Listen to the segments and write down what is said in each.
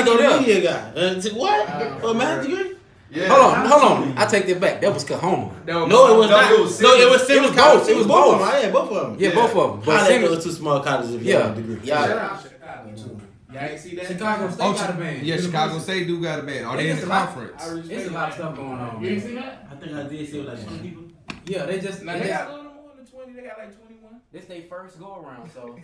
like a media guy. What? A math degree? Yeah. Hold on. I take that back. That was Kahoma. No, it was not. It was both. It was both of them. Yeah, both of them. Yeah, both of them. But Simmons was two small colleges if you have a degree. Yeah. Y'all ain't see that? Chicago State got a band. Yeah, Chicago State do got a band. Are they in the conference? It's a lot of stuff going on. You ain't see that? I think I did see it like 20 people. Yeah, they just They got a little more than 20. They got like 21. this they first go around, so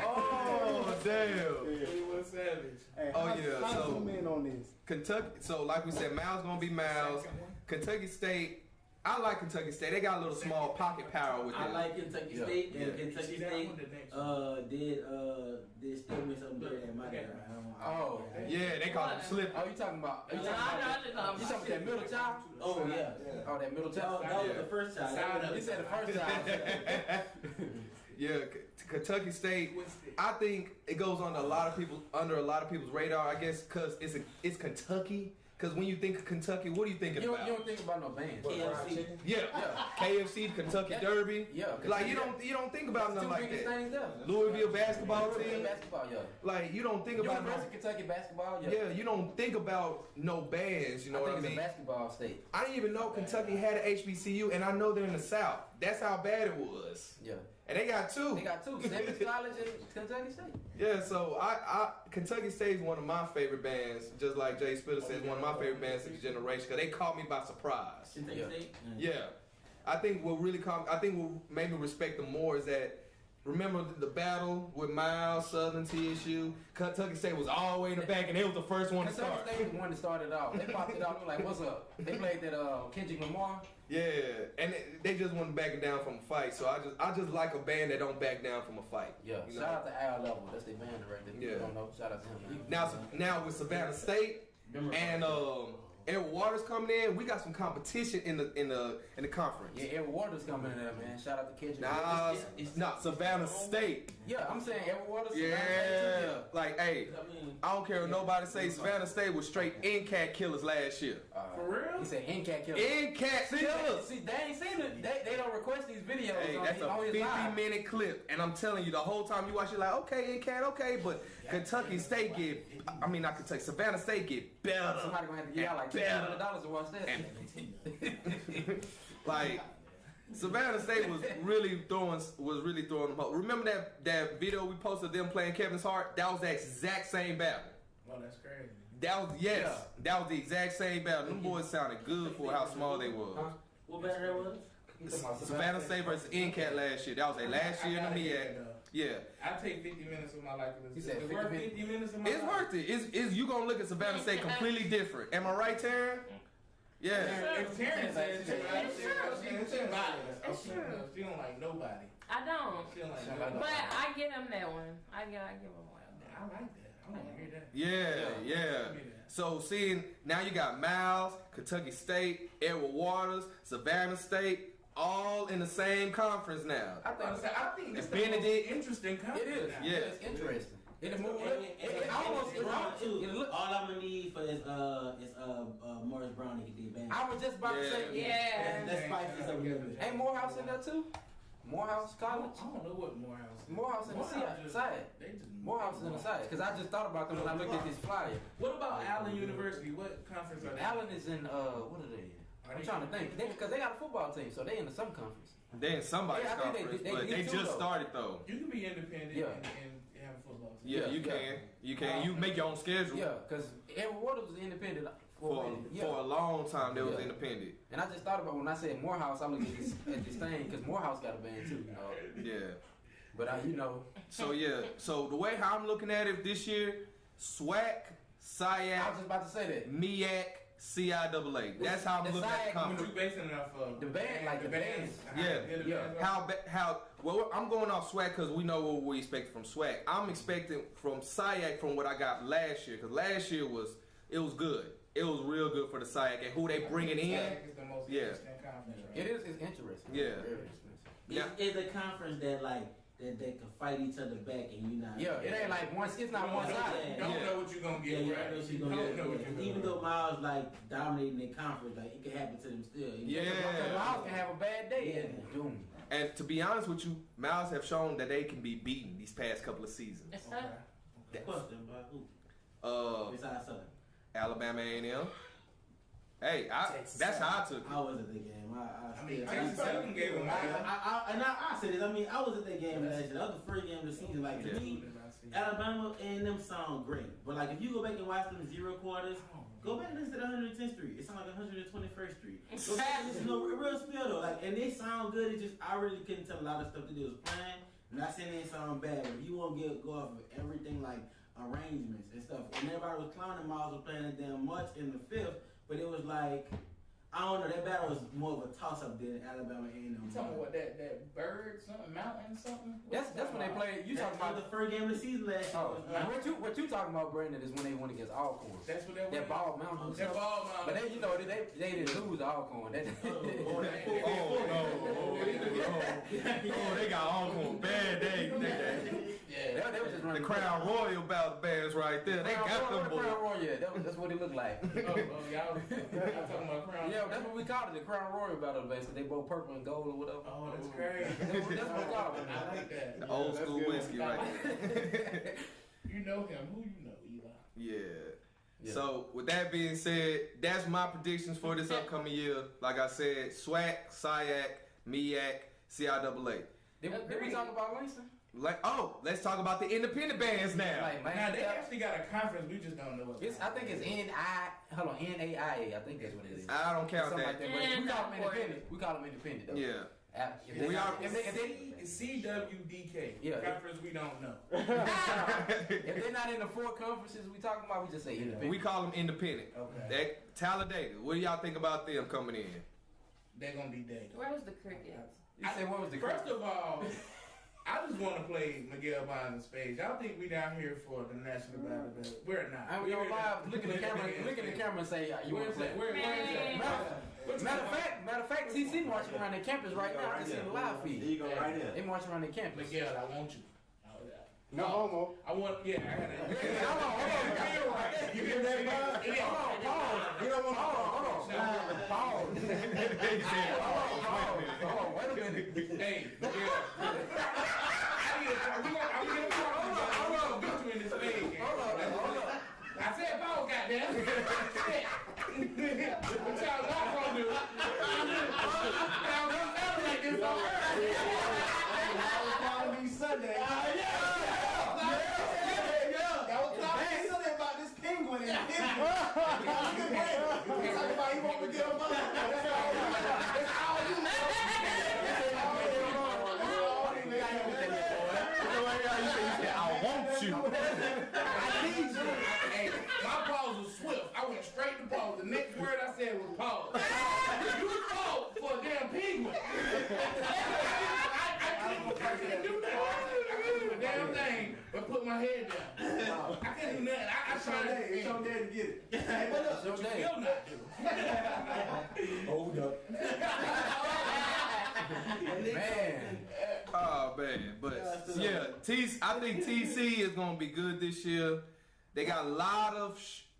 Oh, damn. 21 Savage. Oh, yeah. So, in on this. Kentucky, so like we said, Miles gonna be Miles. Kentucky State, I like Kentucky State. They got a little small pocket power with them. I like Kentucky State. And Kentucky State did statements up there at my guy. oh Yeah, they call them slip. you talking about that middle child? Oh yeah. Oh, that middle child. That was the first time. You said the first child. Yeah, Kentucky State. I think it goes under a lot of people's radar. I guess because it's Kentucky. Because when you think of Kentucky, what are you thinking You about? don't think about no bands. KFC. Yeah, KFC, Kentucky Derby. Yeah, Like you don't think about nothing like that. Things there. Louisville basketball team. Basketball, yeah. Like you don't think about University of Kentucky basketball, yeah. yeah, you don't think about no bands. You know what I I think mean? it's a basketball state. I didn't even know Kentucky had an HBCU, and I know they're in the South. That's how bad it was. Yeah. And they got two. They got two. Simmons College and Kentucky State. Yeah, so I Kentucky State is one of my favorite bands, just like Jay Spitter said, one of my favorite bands of the generation, because they caught me by surprise. Kentucky State. Yeah. I think what made me respect them more is that, remember the battle with Miles, Southern, TSU? Kentucky State was all the way in the back, and they was the first one to Kentucky start. State was the one that started off. They popped it off. Like, what's up? They played that Kendrick Lamar. Yeah, and they just wasn't backing down from a fight. So I just like a band that don't back down from a fight. Yeah. You know? Shout out to Al Level. That's their band right there. People Yeah. don't know. Shout out to him. Now with Savannah State and Edward Waters coming in, we got some competition in the conference. Yeah, Edward Waters coming in there, man. Shout out to Kendrick. Nah, it's not Savannah State. Yeah, I'm saying Edward Waters. Yeah, like hey, I don't care what nobody say. Savannah State was straight NCAT killers last year. For real? He said NCAT killers. NCAT killers. See, they ain't seen it. They don't request these videos Hey, on, that's on a his 50-minute clip, and I'm telling you, the whole time you watch it, like, okay, NCAT, okay, but Kentucky State not Kentucky, Savannah State get better. Somebody gonna have to give y'all like $200 to watch that. Like Savannah State was really throwing them up. Remember that video we posted of them playing Kevin's Heart? That was the exact same battle. Oh, that's crazy. That was the exact same battle. Them boys sounded good for how small they was. What battle that was? Savannah State versus NCAT last year. That was their last year in the MEAC. Yeah. I take 50 minutes of my life to He listen. said It's worth 50 minutes of my It's life. worth it. It's you gonna look at Savannah State completely different. Am I right, Taryn? Yeah. If Terrence says she It's true. she don't like nobody. I don't. She don't like nobody. But I give him that one. I give him one. I like that. I want to hear that. Yeah. So seeing now you got Miles, Kentucky State, Edward Waters, Savannah State, all in the same conference now. I think it's the Benedict. most interesting It conference is. now. Yeah, it's interesting. It moved. It almost. All I'm gonna need for is Morris Brown to get the advantage. I was just about to say. Yeah. Let's spice this up a little bit. Ain't Morehouse in there too? Morehouse College. I don't know what Morehouse is. Morehouse in the side. They just Morehouse is in the side. Because I just thought about them when I looked at this flyer. What about Allen University? What conference are they? Allen is in what are they in? I'm trying to think. Because they got a football team, so they in the some conference. They in somebody's Yeah, I think conference, they but they too, just though. started though. You can be independent Yeah. and have a football team. Yeah, you can. You can. You make your own schedule. Yeah, because Edward Waters was independent For a long time, they was independent. And I just thought about when I said Morehouse, I looked at this thing because Morehouse got a band too. Yeah. But So so the way how I'm looking at it this year, SWAC, SIAC, I was just about to say that. MEAC, CIAA. That's how I'm looking at the What conference. you basing it off of? The band, like the bands. Yeah. Well, I'm going off SWAC because we know what we expect from SWAC. I'm expecting from SIAC from what I got last year, because last year was good. It was real good for the SIAC and who they bringing in. It's the most interesting conference, right? It is. It's interesting. Yeah. It's a conference that they can fight each other back and you not. Yeah, it ain't like one. It's not one side. You don't know what you're gonna get. Yeah, Right? you don't know what you're gonna get. Even though Miles like dominating the conference, like it could happen to bad day Yeah. and doom. And to be honest with you, Miles have shown that they can be beaten these past couple of seasons. Question, but who? Besides Southern. Alabama A&M. Hey, that's how I took it. I was at the game. I mean, I Southern gave them I said this. I mean, I was at that game last year. That was the first game of the season. Like, to me, Alabama and them sound great. But, like, if you go back and watch them 0 quarters, go back and listen to the 110th Street. It sounds like 121st Street. Go back and listen to real spill, though. Like, and they sound good. It just, I really couldn't tell a lot of stuff that they was playing. I'm not saying they sound bad, but if you want to go off of everything, like, arrangements and stuff. And everybody was clowning Miles was playing that damn much in the 5th, but it was like, I don't know, that battle was more of a toss-up than Alabama A&M. You talking about that bird something, mountain something? That's when they played. You talking about the first game of the season last year. what you talking about, Brandon, is when they went against Alcorn. That's what they went. That ball mountain. That ball mountain. But they, you know, they didn't lose Alcorn. They They got Alcorn bad day. Yeah, they was just running The Crown Royal bands right there. They got them boys. Crown Royal, yeah, that's what it looked like. Y'all talking about Crown? Yeah, that's what we called it, the Crown Royal battle, basically. They both purple and gold or whatever. Oh, that's crazy. That's what we called it. I like that. The old school whiskey right there. You know him. Who you know, Eli? Yeah. So with that being said, that's my predictions for this upcoming year. Like I said, SWAC, SIAC, MEAC, CIAA. Did we talk about Langston? Let's talk about the independent bands now. Now they actually got a conference. We just don't know what. I think it's NAIA. I think that's what it is. I don't count Something that. like that. We call them independent. We call them independent though. Yeah. It's CWDK. Yeah. Conference we don't know. If they're not in the 4 conferences we talking about, we just say independent. We call them independent. Okay. Talladega. What do y'all think about them coming in? They're gonna be dead. Where was the crickets? You say what was the First of all, I just want to play Miguel Bonds in space. Y'all think we down here for the national battle? We're not. I mean, on live, look at the camera and say, you want to play? Where is that? Matter of fact, TC marching around their campus right now. I can see the live feed. There you go, right there. They marching around their campus. Miguel, I want you. No homo. I want, I gotta. Hold on. You get that vibe? Pause. You don't want to Pause. Hold on. Wait a minute. Hey, Miguel. I'm gonna talk to you in this thing. Hold on. I said pause, goddamn. What y'all not gonna do? Y'all don't sound like this on be Sunday. About this penguin and talk about he want to get him up. That's all you know. I want you. I need you. Hey, my pause was swift. I went straight to pause. The next word I said was pause. You fought for a damn penguin. I couldn't do that. I couldn't do a damn thing but put my head down. I couldn't do nothing. I tried to. It's your day to get it. Hey, what up? What you still not do? Hold up. Man. Oh man, but yeah, I think TC is gonna be good this year. They got a lot of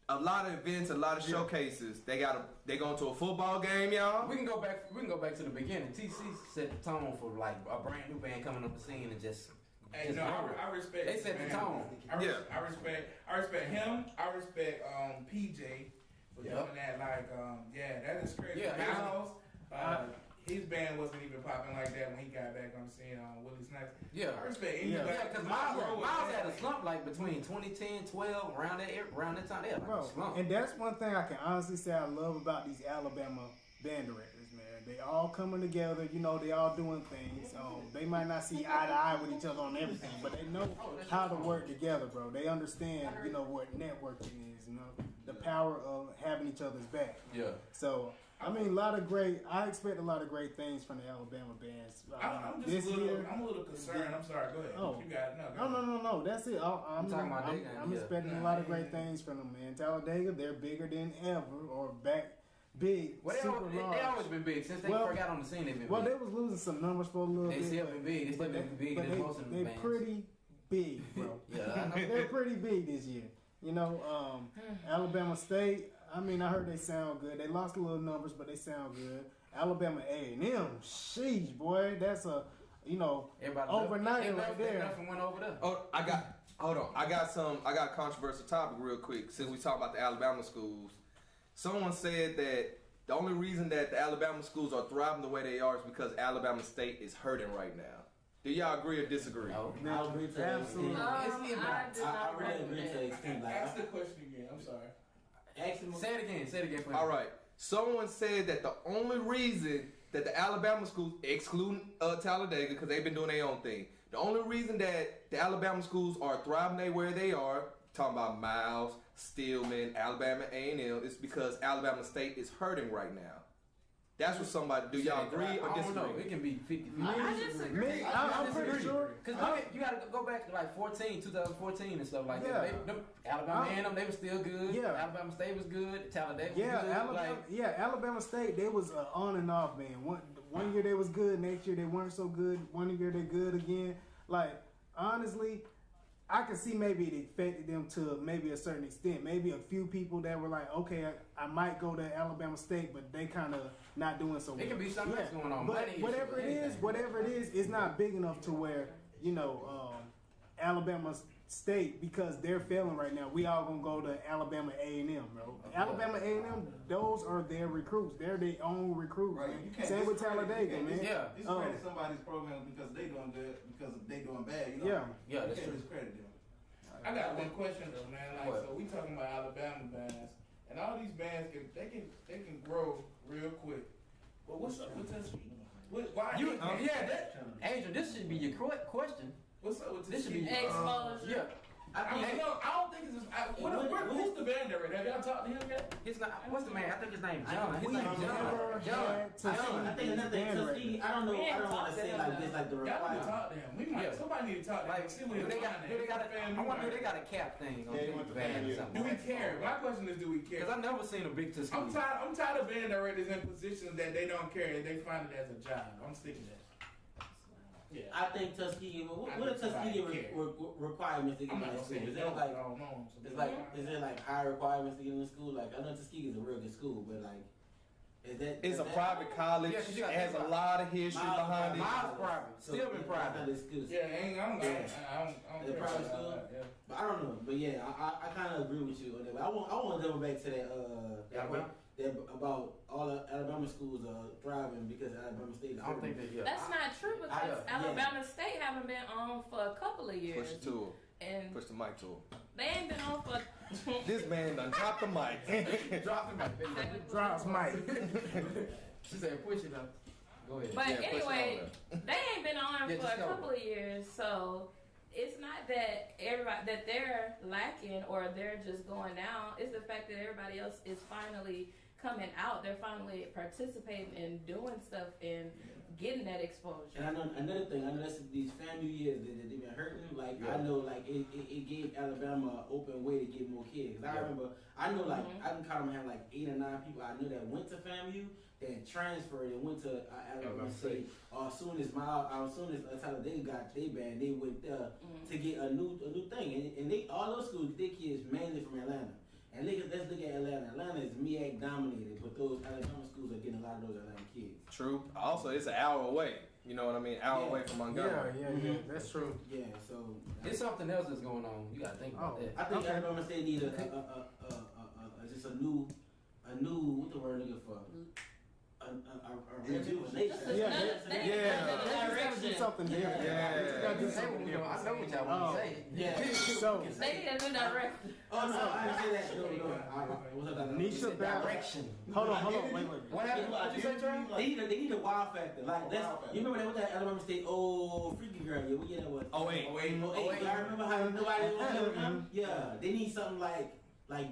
events, a lot of showcases. They going to a football game, y'all. We can go back to the beginning. TC set the tone for like a brand new band coming up the scene and just. Hey, no, I respect. They set the tone. I respect him. I respect PJ for doing that. Like, that is crazy. Yeah, his band wasn't even popping like that when he got back on the scene on Willie Snipes. Yeah, I respect him. Yeah, because Miles had a slump like between 2010, 12, around that time. They had like a slump. And that's one thing I can honestly say I love about these Alabama band directors, man. They all coming together. You know, they all doing things. They might not see eye to eye with each other on everything, but they know how to work together, bro. They understand, you know, what networking is. You know, the power of having each other's back. Yeah. So. I mean, I expect a lot of great things from the Alabama bands. I'm a little concerned. I'm sorry, go ahead. Oh. You got it. No. That's it. I'm expecting a lot of great things from them, man. Talladega, they're bigger than ever, or back big. Well, they always been big. Since they got on the scene, they've been big. Well, they was losing some numbers for a little bit. They still been big. They still been bigger than most of the bands. They're pretty big, bro. Yeah, they're pretty big this year. You know, Alabama State, I mean, I heard they sound good. They lost a little numbers, but they sound good. Alabama A&M, sheesh, boy, that's a overnight right there. Went over there. Oh, hold on. I got a controversial topic real quick since we talk about the Alabama schools. Someone said that the only reason that the Alabama schools are thriving the way they are is because Alabama State is hurting right now. Do y'all agree or disagree? No. I agree to that Absolutely. extent. I I really agree to that extent. Like, Ask the question again. I'm sorry. ask him. Say it again for me. All right. Someone said that the only reason that the Alabama schools, excluding Talladega, because they've been doing their own thing, the only reason that the Alabama schools are thriving where they are, talking about Miles, Stillman, Alabama A&M, is because Alabama State is hurting right now. That's what somebody. Do y'all agree or I don't know. disagree? It can be 50-50. I disagree. I'm pretty sure. Because you got to go back to like 2014 and stuff like Yeah. that. Alabama A&M, they were still good. Yeah. Alabama State was good. Talladega was Yeah, good. Alabama State, they was on and off, man. One year they was good, next year they weren't so good. One year they good again. Like, honestly, I can see maybe it affected them to maybe a certain extent. Maybe a few people that were like, okay, I might go to Alabama State, but they kind of not doing so well. It can be something else going on. But Money whatever it is, it's not big enough to where, Alabama State, because they're failing right now, we all gonna go to Alabama A&M, bro. Alabama A&M, those are their recruits. They're their own recruits, Right, man. you can't Same with discredit- Talladega, you man. can't Yeah. discredit somebody's program because they doing good, because they doing bad. You know? Yeah. Yeah, that's you true. can't discredit them. I got one question though, man. Like, What? so we talking about Alabama bands, and all these bands can grow real quick. But what's up with this? Why? Angel, this should be your question. What's up with This this? should be Exposure. Yeah. I don't think it's. Who's the band director? Have y'all talked to him yet? It's not. What's the man? I think his name John. His We name never John. had to I think another thing, Tuskegee, I don't want to say like this, like the Y'all need to requirement. talk to him. We might. Yeah. Somebody need to talk to him. Like, See what do they got? I wonder if they got a cap thing on the band or Do something. we care? My question is, do we care? Because I've never seen a big Tuskegee. I'm tired of band directors in positions that they don't care and they find it as a job. I'm sticking to that. Yeah. I think Tuskegee. What are Tuskegee requirements to get into school? Is there like is there like high requirements to get into school? Like I know Tuskegee is a real good school, but like It's a private college. Yeah, 'cause you It got has a lot of history behind it. Miles private. Still been private. Yeah, I don't The private school? Yeah. But I don't know. But yeah, I kind of agree with you on that. But I want to double back to that about all the Alabama schools thriving because Alabama State is I don't think hurting. that. That's not true because Yeah. Alabama State haven't been on for a couple of years. Push it to her. And Push the mic to her. they ain't been on for This man done dropped the mic. Drop the mic. Drops Mike. She said push it up. Go ahead. But Yeah, push it anyway, on they ain't been on Yeah, for just a go. couple of years, so it's not that they're lacking or they're just going down. It's the fact that everybody else is finally coming out. They're finally participating and doing stuff and getting that exposure. And I know another thing. I know that's these FAMU years that they've been hurting. Like I know, like it gave Alabama an open way to get more kids. 'Cause I remember, I know, like I can count them have like 8 or 9 people I knew that went to FAMU, that transferred and went to Alabama State. Or as soon as Talladega got their band, they went there to get a new thing. And they all those schools, their kids mainly from Atlanta. And let's look at Atlanta. Atlanta is MEAC dominated, but those Alabama schools are getting a lot of those Atlanta kids. True. Also, it's an hour away. You know what I mean? Hour away from Montgomery. Yeah, that's true. Yeah, so There's something else that's going on. You gotta think about that. I think Alabama State need just a new what the word looking for? A rejuvenation. Do something different. Yeah. Gotta do something different. I know what y'all want to say. Yeah. So, They need a new direction. Oh no, I didn't say that. No. What's up? Nisha Battle. Direction. Hold on, wait. What happened? What you say, Trey? They need a wow factor. Like you remember that with that Alabama State freaky girl? Yeah, what year that was? Oh, wait. I remember how nobody was them. Yeah, they need something like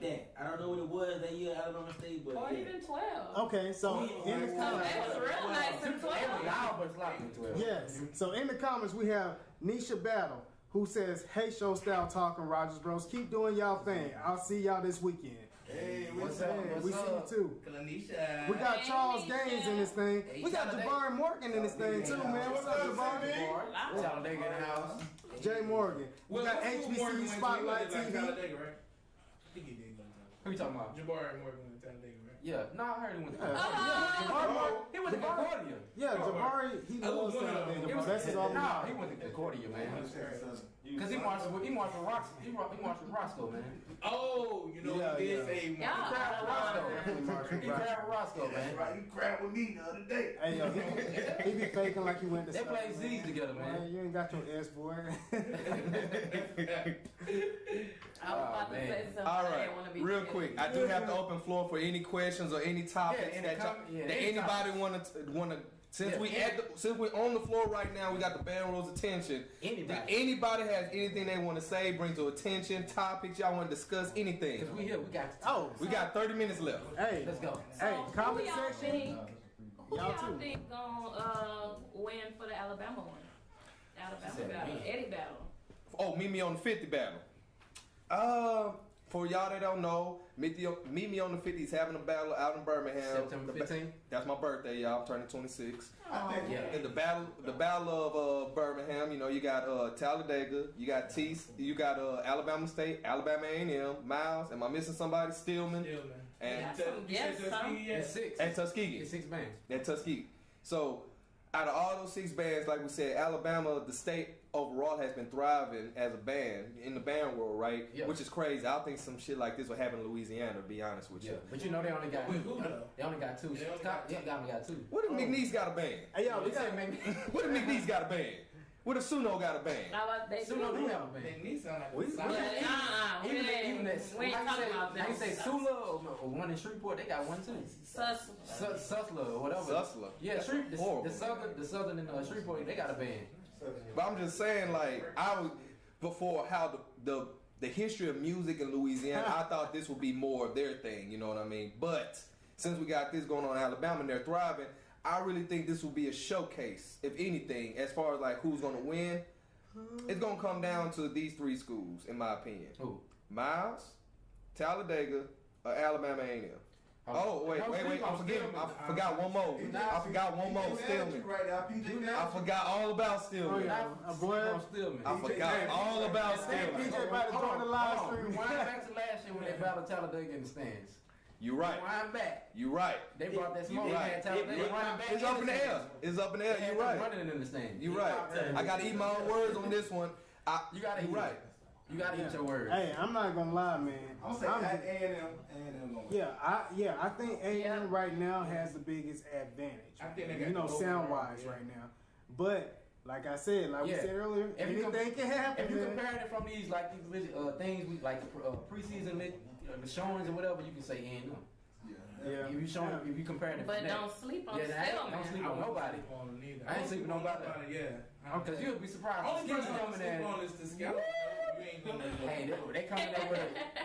that. I don't know what it was that year at Alabama State, but Or yeah. even 12. Okay, so in the They comments, was real nice in 12. Y'all but sloppy 12. yes. So in the comments we have Nisha Battle who says, "Hey, ShowStyle talking RogersBros, keep doing y'all thing. I'll see y'all this weekend." Hey, What's Hey, up? we see you too. Kanisha. We got Hey, Charles Nisha. Gaines in this thing. We got Jabari Morgan in this thing too, man. What's up, Jabari? Talladega in the house. Jay Morgan. We got HBCU Spotlight TV. Talladega, right? I think he did go to Who you talking about? Jabari Morgan went to Talladega, right? Yeah, no, I heard he went to Jabari, He went to Concordia. yeah, Jabari, he loves Talladega, bro. That's his all. No, he went to Concordia, man. Because he marched with Roscoe, man. Oh, you know Yeah, he did yeah. say He cried with Roscoe. He cried with Roscoe, That's man. right. You cried with me the other day. Hey, yo, he be faking like he went to They stuff, played man. Z's together, man. You ain't got your S, boy. I was about to say something. All I right, didn't want to be real silly. quick. I do have to open floor for any questions or any topics Yeah, that, that any anybody want to. Since Yeah, we on the floor right now, we got the band rules attention. Anybody. If anybody has anything they want to say, bring to attention, topics y'all want to discuss, anything. Because we here, we got Oh, We got 30 minutes left. hey, Let's go. hey, So, comment who y'all section. think- Who Y'all y'all too. think gonna win for the Alabama one? Alabama said battle, me. Eddie battle. Oh, meet me on the 50 battle. For y'all that don't know, meet me on the 50 is having a battle out in Birmingham. September 15th. That's my birthday, y'all. I'm turning 26. Yeah. And the battle of Birmingham, you know, you got Talladega, you got Alabama State, Alabama A&M, Miles. Am I missing somebody? Stillman and It's six. and Tuskegee. It's 6 bands. And Tuskegee. So, out of all those 6 bands, like we said, Alabama, the state overall has been thriving as a band in the band world, right? Yeah. Which is crazy. I think some shit like this would happen in Louisiana, to be honest with you. Yeah. But you know they only got Wait, who though? They only got 2. They only got Yeah, they only got 2. What if McNeese got a band? Hey, yo, we They got said maybe. What if McNeese got a band? What if Suno got a band? They Suno do have a They band. need sound like We- a song. Yeah, Even that, we ain't talking about like that. you say Sula or one in Shreveport, they got one too. Sus. Sussler or whatever. Sussler. Yeah, Horrible. the southern in Shreveport, they got a band. But I'm just saying, like, I was before how the history of music in Louisiana, I thought this would be more of their thing, you know what I mean? But since we got this going on in Alabama and they're thriving, I really think this will be a showcase, if anything, as far as like who's gonna win. It's gonna come down to these 3 schools, in my opinion. Who? Miles, Talladega, or Alabama A&M. Oh, wait, I forgot one more. I forgot one more, Stillman. Right now, PJ I forgot all about Oh, Stillman. yeah. Boy, Stillman. I forgot all about Stillman. PJ about to join the live stream. Rewind back to last year when they battled Talladega in the stands. You right. Rewind back. You right. They brought that smoke. You They right. had Talladega running back. It's up in the air. It's up in the air. You right. Running in the stands. You right. I gotta eat my own words on this one. You gotta eat. right. You gotta eat your words. Hey, I'm not gonna lie, man. I'm saying A&M gonna win. Yeah, I think A&M right now has the biggest advantage. I think they got You know, the overall, sound wise yeah. right now. But like I said, we Yeah. said earlier, If you anything can happen. If you man. compare it from these things we like preseason the showings or whatever, you can say A&M. Yeah. If you compare it, But don't sleep on don't Stillman. sleep I on won't nobody. sleep on it neither. I ain't sleeping on nobody. Yeah. Because you'll be surprised. Only Skinny person I'm coming sleeping in. on is the scout. You ain't gonna Hey, they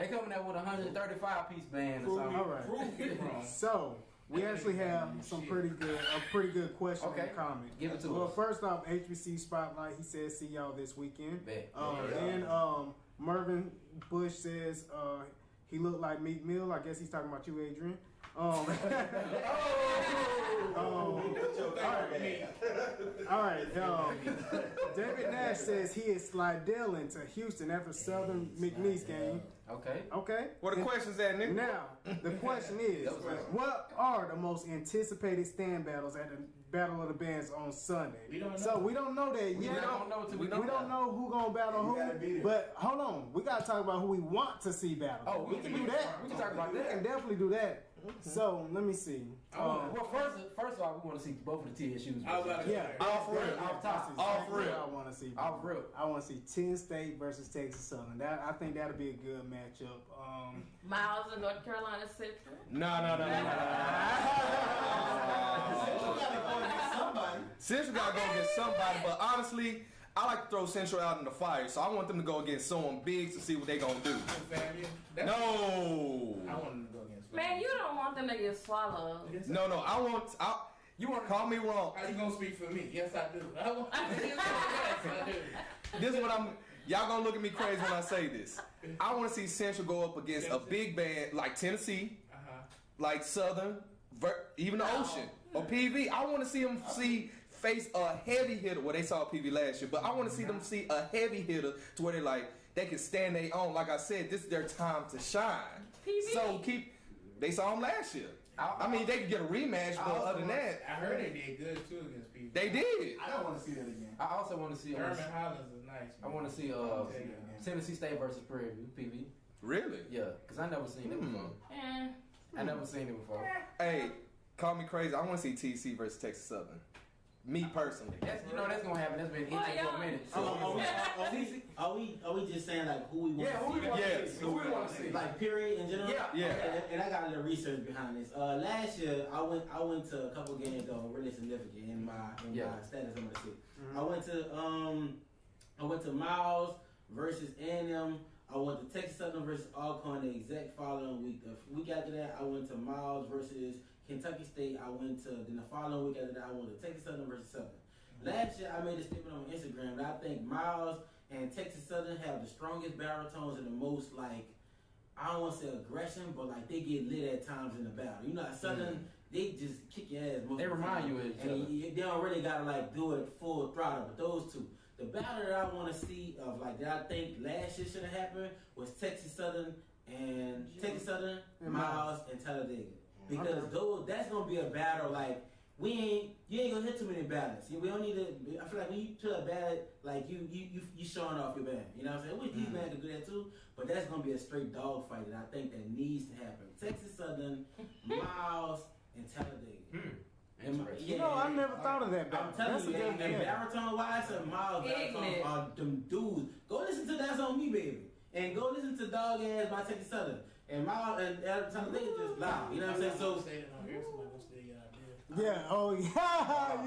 coming there with a 135 piece band or something. All right. prove me wrong. So we actually have some pretty good question Okay. and comment. Give it to Well, us. first off, HBC Spotlight. He says, "See y'all this weekend." Bet. And Mervin Bush says he looked like Meek Mill. I guess he's talking about you, Adrian. All right. David Nash says he is Slidell into Houston after Southern McNeese game. Okay. What the questions at, nigga? Now, the question is, what are the most anticipated stand battles at the Battle of the Bands on Sunday? We don't know. So we don't know that yet. We don't know till We don't know who gonna battle We gotta be who. there. But hold on, we gotta talk about who we want to see battle. Oh, we can do that. We can talk about We that. can definitely do that. So let me see. Well, first of all, we want to see both of the TSUs. I was about to Yeah, go there. Off real. Off top. Off real. I want to see. Off real. I want to see Penn State versus Texas Southern. I think that'll be a good matchup. Miles in North Carolina Central. No. Central gotta go against somebody, but honestly, I like to throw Central out in the fire, so I want them to go against someone big to see what they gonna do. FAMU? No. I want them to go against Man, you don't want them to get swallowed. No, you want to call me wrong. How you gonna speak for me? Yes, I do. Yes, I do. This is what y'all gonna look at me crazy when I say this. I want to see Central go up against a big band like Tennessee, like Southern, even the Ocean or PV. I want to see them face a heavy hitter. Well, they saw PV last year, but I want to see them a heavy hitter to where they can stand their own. Like I said, this is their time to shine. PV. So they saw him last year. I mean, they could get a rematch, but other than that, I heard they did good too against people. they did. I don't want to see that again. I also want to see. Herman Hollins is nice. I want to see Tennessee State versus Prairie View, PV. Really? Yeah, because I never seen it before. I never seen it before. Hey, call me crazy. I want to see TC versus Texas Southern. Me personally. That's that's gonna happen. That's been itching for a minute. Are we just saying like who we want to see? Who we want to see? Like period in general. Yeah. Okay, and I got a little research behind this. Last year I went to a couple games that were really significant in my status. I'm gonna see. I went to Miles versus A&M. I went to Texas Southern versus Alcorn the exact following week. The week after that, I went to Miles versus Kentucky State. Then the following week after that, I went to Texas Southern versus Southern. Last year, I made a statement on Instagram that I think Miles and Texas Southern have the strongest baritones and the most, like, I don't want to say aggression, but like they get lit at times in the battle. You know, Southern, they just kick your ass most They of the remind time. you of each And other. they don't really gotta like do it full throttle, but those two. The battle that I want to see of like that I think last year should have happened was Texas Southern, Miles, and Talladega. Because that's gonna be a battle like you ain't gonna hit too many battles. We don't need to. I feel like when you play a battle, like you showing off your band. You know what I'm saying? Which these men can do that too, but that's gonna be a straight dog fight that I think that needs to happen. Texas Southern, Miles, and Talladega. You know, I never thought of that. I'm telling That's you, a good and baritone wise, and Miles baritone are them dudes. Go listen to That's On Me, baby, and go listen to Dog Ass by Texas Southern. And Miles and Talladega just loud. You know what I'm saying? So. Yeah, you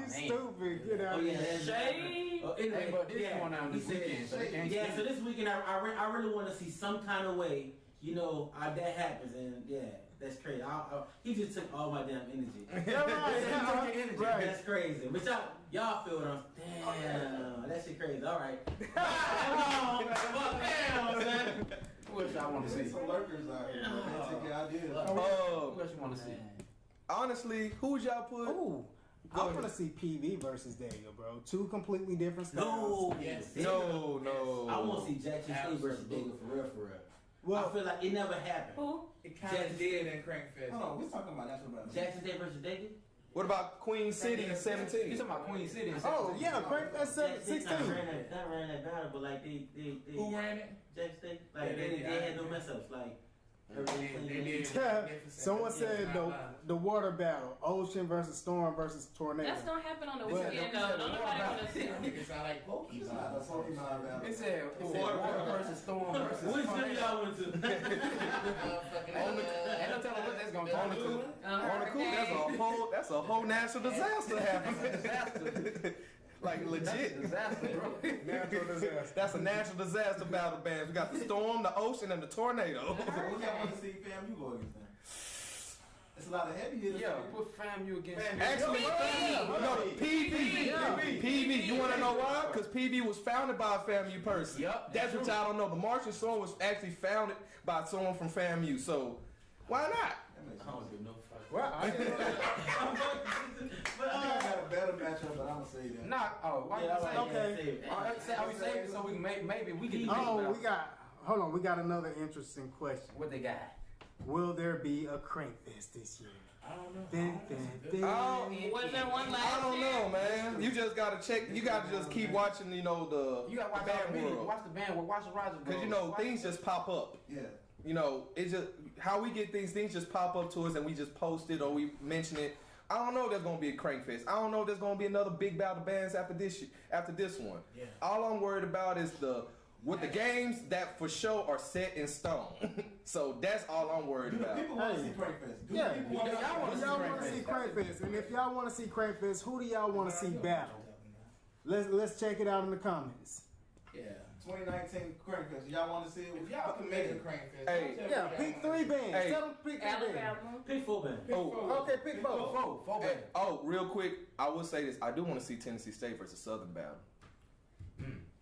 stupid. Get out of here. Shade. Hey, but this going on this weekend, so they can't speak. So this weekend, I really want to see some kind of way, you know, that happens. And that's crazy. He just took all my damn energy. Right. That's crazy. But y'all feel what I'm damn. That shit crazy. All right. Damn, man. Who else y'all want to see? Some lurkers out here. Take your ideas. Who else you want to see? Honestly, who would y'all put? Ooh, I want to see PV versus Dega, bro. Two completely different styles. No. I want to see Jackson State versus Dega for real. Well, I feel like it never happened. Who? It kind of did in Crankfest. Hold on, we're talking about national battle. Jackson State versus Dega? What about Queen City in 17? You talking about Queen City? oh yeah, Crank that's Jackson 16. State not ran that battle, but like they Who ran it? Jackson State, like they had no mess ups, like everything They clean. did. Someone said the water battle, ocean versus storm versus tornado. That's gonna happen on the But- weekend though. Don't nobody wanna see. It sound like Pokemon. It's not a Pokemon battle. It said water versus storm versus Which one tornado. y'all went to? Ain't no telling what that's gonna come to. On the cool, that's a whole national disaster happening. Like legit. Disaster, bro. Natural disaster. That's a natural disaster battle band. We got the storm, the ocean, and the tornado. What y'all want to see FAMU go against them? It's a lot of heavy hitters. Yeah, put FAMU against. Actually, PV. You want to know why? Because PV was founded by a FAMU person. Yup, That's what y'all don't know. The Marching Storm was actually founded by someone from FAMU. So why not? I don't give no fuck. Well, I didn't know that. I think I got a better matchup, but I'm gonna say that. Nah, why you say Okay. Are we saving so we can maybe we can? Hold on, we got another interesting question. What they got? Will there be a Crankfest this year? I don't know. Was there one I last don't year? know, man. You just gotta check. You gotta just keep watching. You know the You gotta watch the all the band videos. world. Watch the band. Watch the RogersBros. Because you know things just pop up. Yeah. You know, it's just how we get things just pop up to us and we just post it or we mention it. I don't know if there's gonna be a Crankfest. I don't know if there's gonna be another big battle bands after this one. Yeah. All I'm worried about is the games that for sure are set in stone. So that's all I'm worried Do the about. people want to see Crankfest? Yeah. People want Y'all want to see Crankfest, and if y'all want to see Crankfest, who do y'all want to see battle? Let's check it out in the comments. Yeah. 2019 Crankfest. Y'all want to see it? If y'all can make a Crankfest, Hey. Yeah, pick 3 bands. Hey. Tell them to pick 3 bands. Alabama. Pick 4 bands. Okay, pick 4. Four Hey, band. real quick, I will say this. I do want to see Tennessee State versus Southern battle.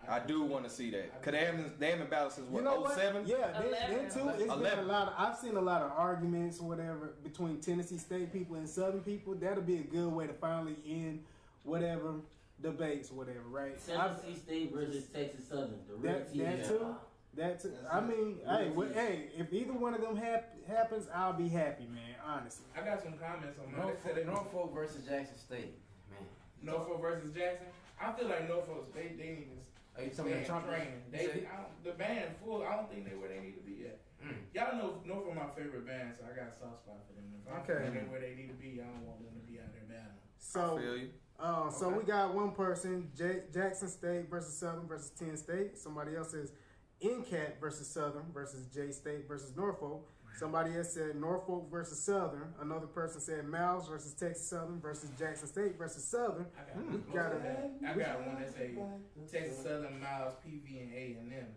I do want to see that. Because they haven't battled since, You know what? 07? Yeah, then too. It's been a 11. lot of. I've seen a lot of arguments, whatever, between Tennessee State people and Southern people. That'll be a good way to finally end whatever debates, whatever, right? Tennessee State versus Texas Southern. The real That team. too. That's. I mean, hey, if either one of them happens, I'll be happy, man. Honestly. I got some comments on that. Norfolk versus Jackson State, man. Norfolk versus Jackson. I feel like Norfolk, they need to. Are you talking about Trump training? The band full. I don't think they where they need to be yet. Y'all know Norfolk my favorite band, so I got a soft spot for them. If I think they where they need to be, I don't want them to be out there battling. So, I feel you. So we got one person, Jackson State versus Southern versus Penn State. Somebody else says NCAT versus Southern versus J State versus Norfolk. Somebody else said Norfolk versus Southern. Another person said Miles versus Texas Southern versus Jackson State versus Southern. I got one that say Texas Southern, Miles, PV, and A&M.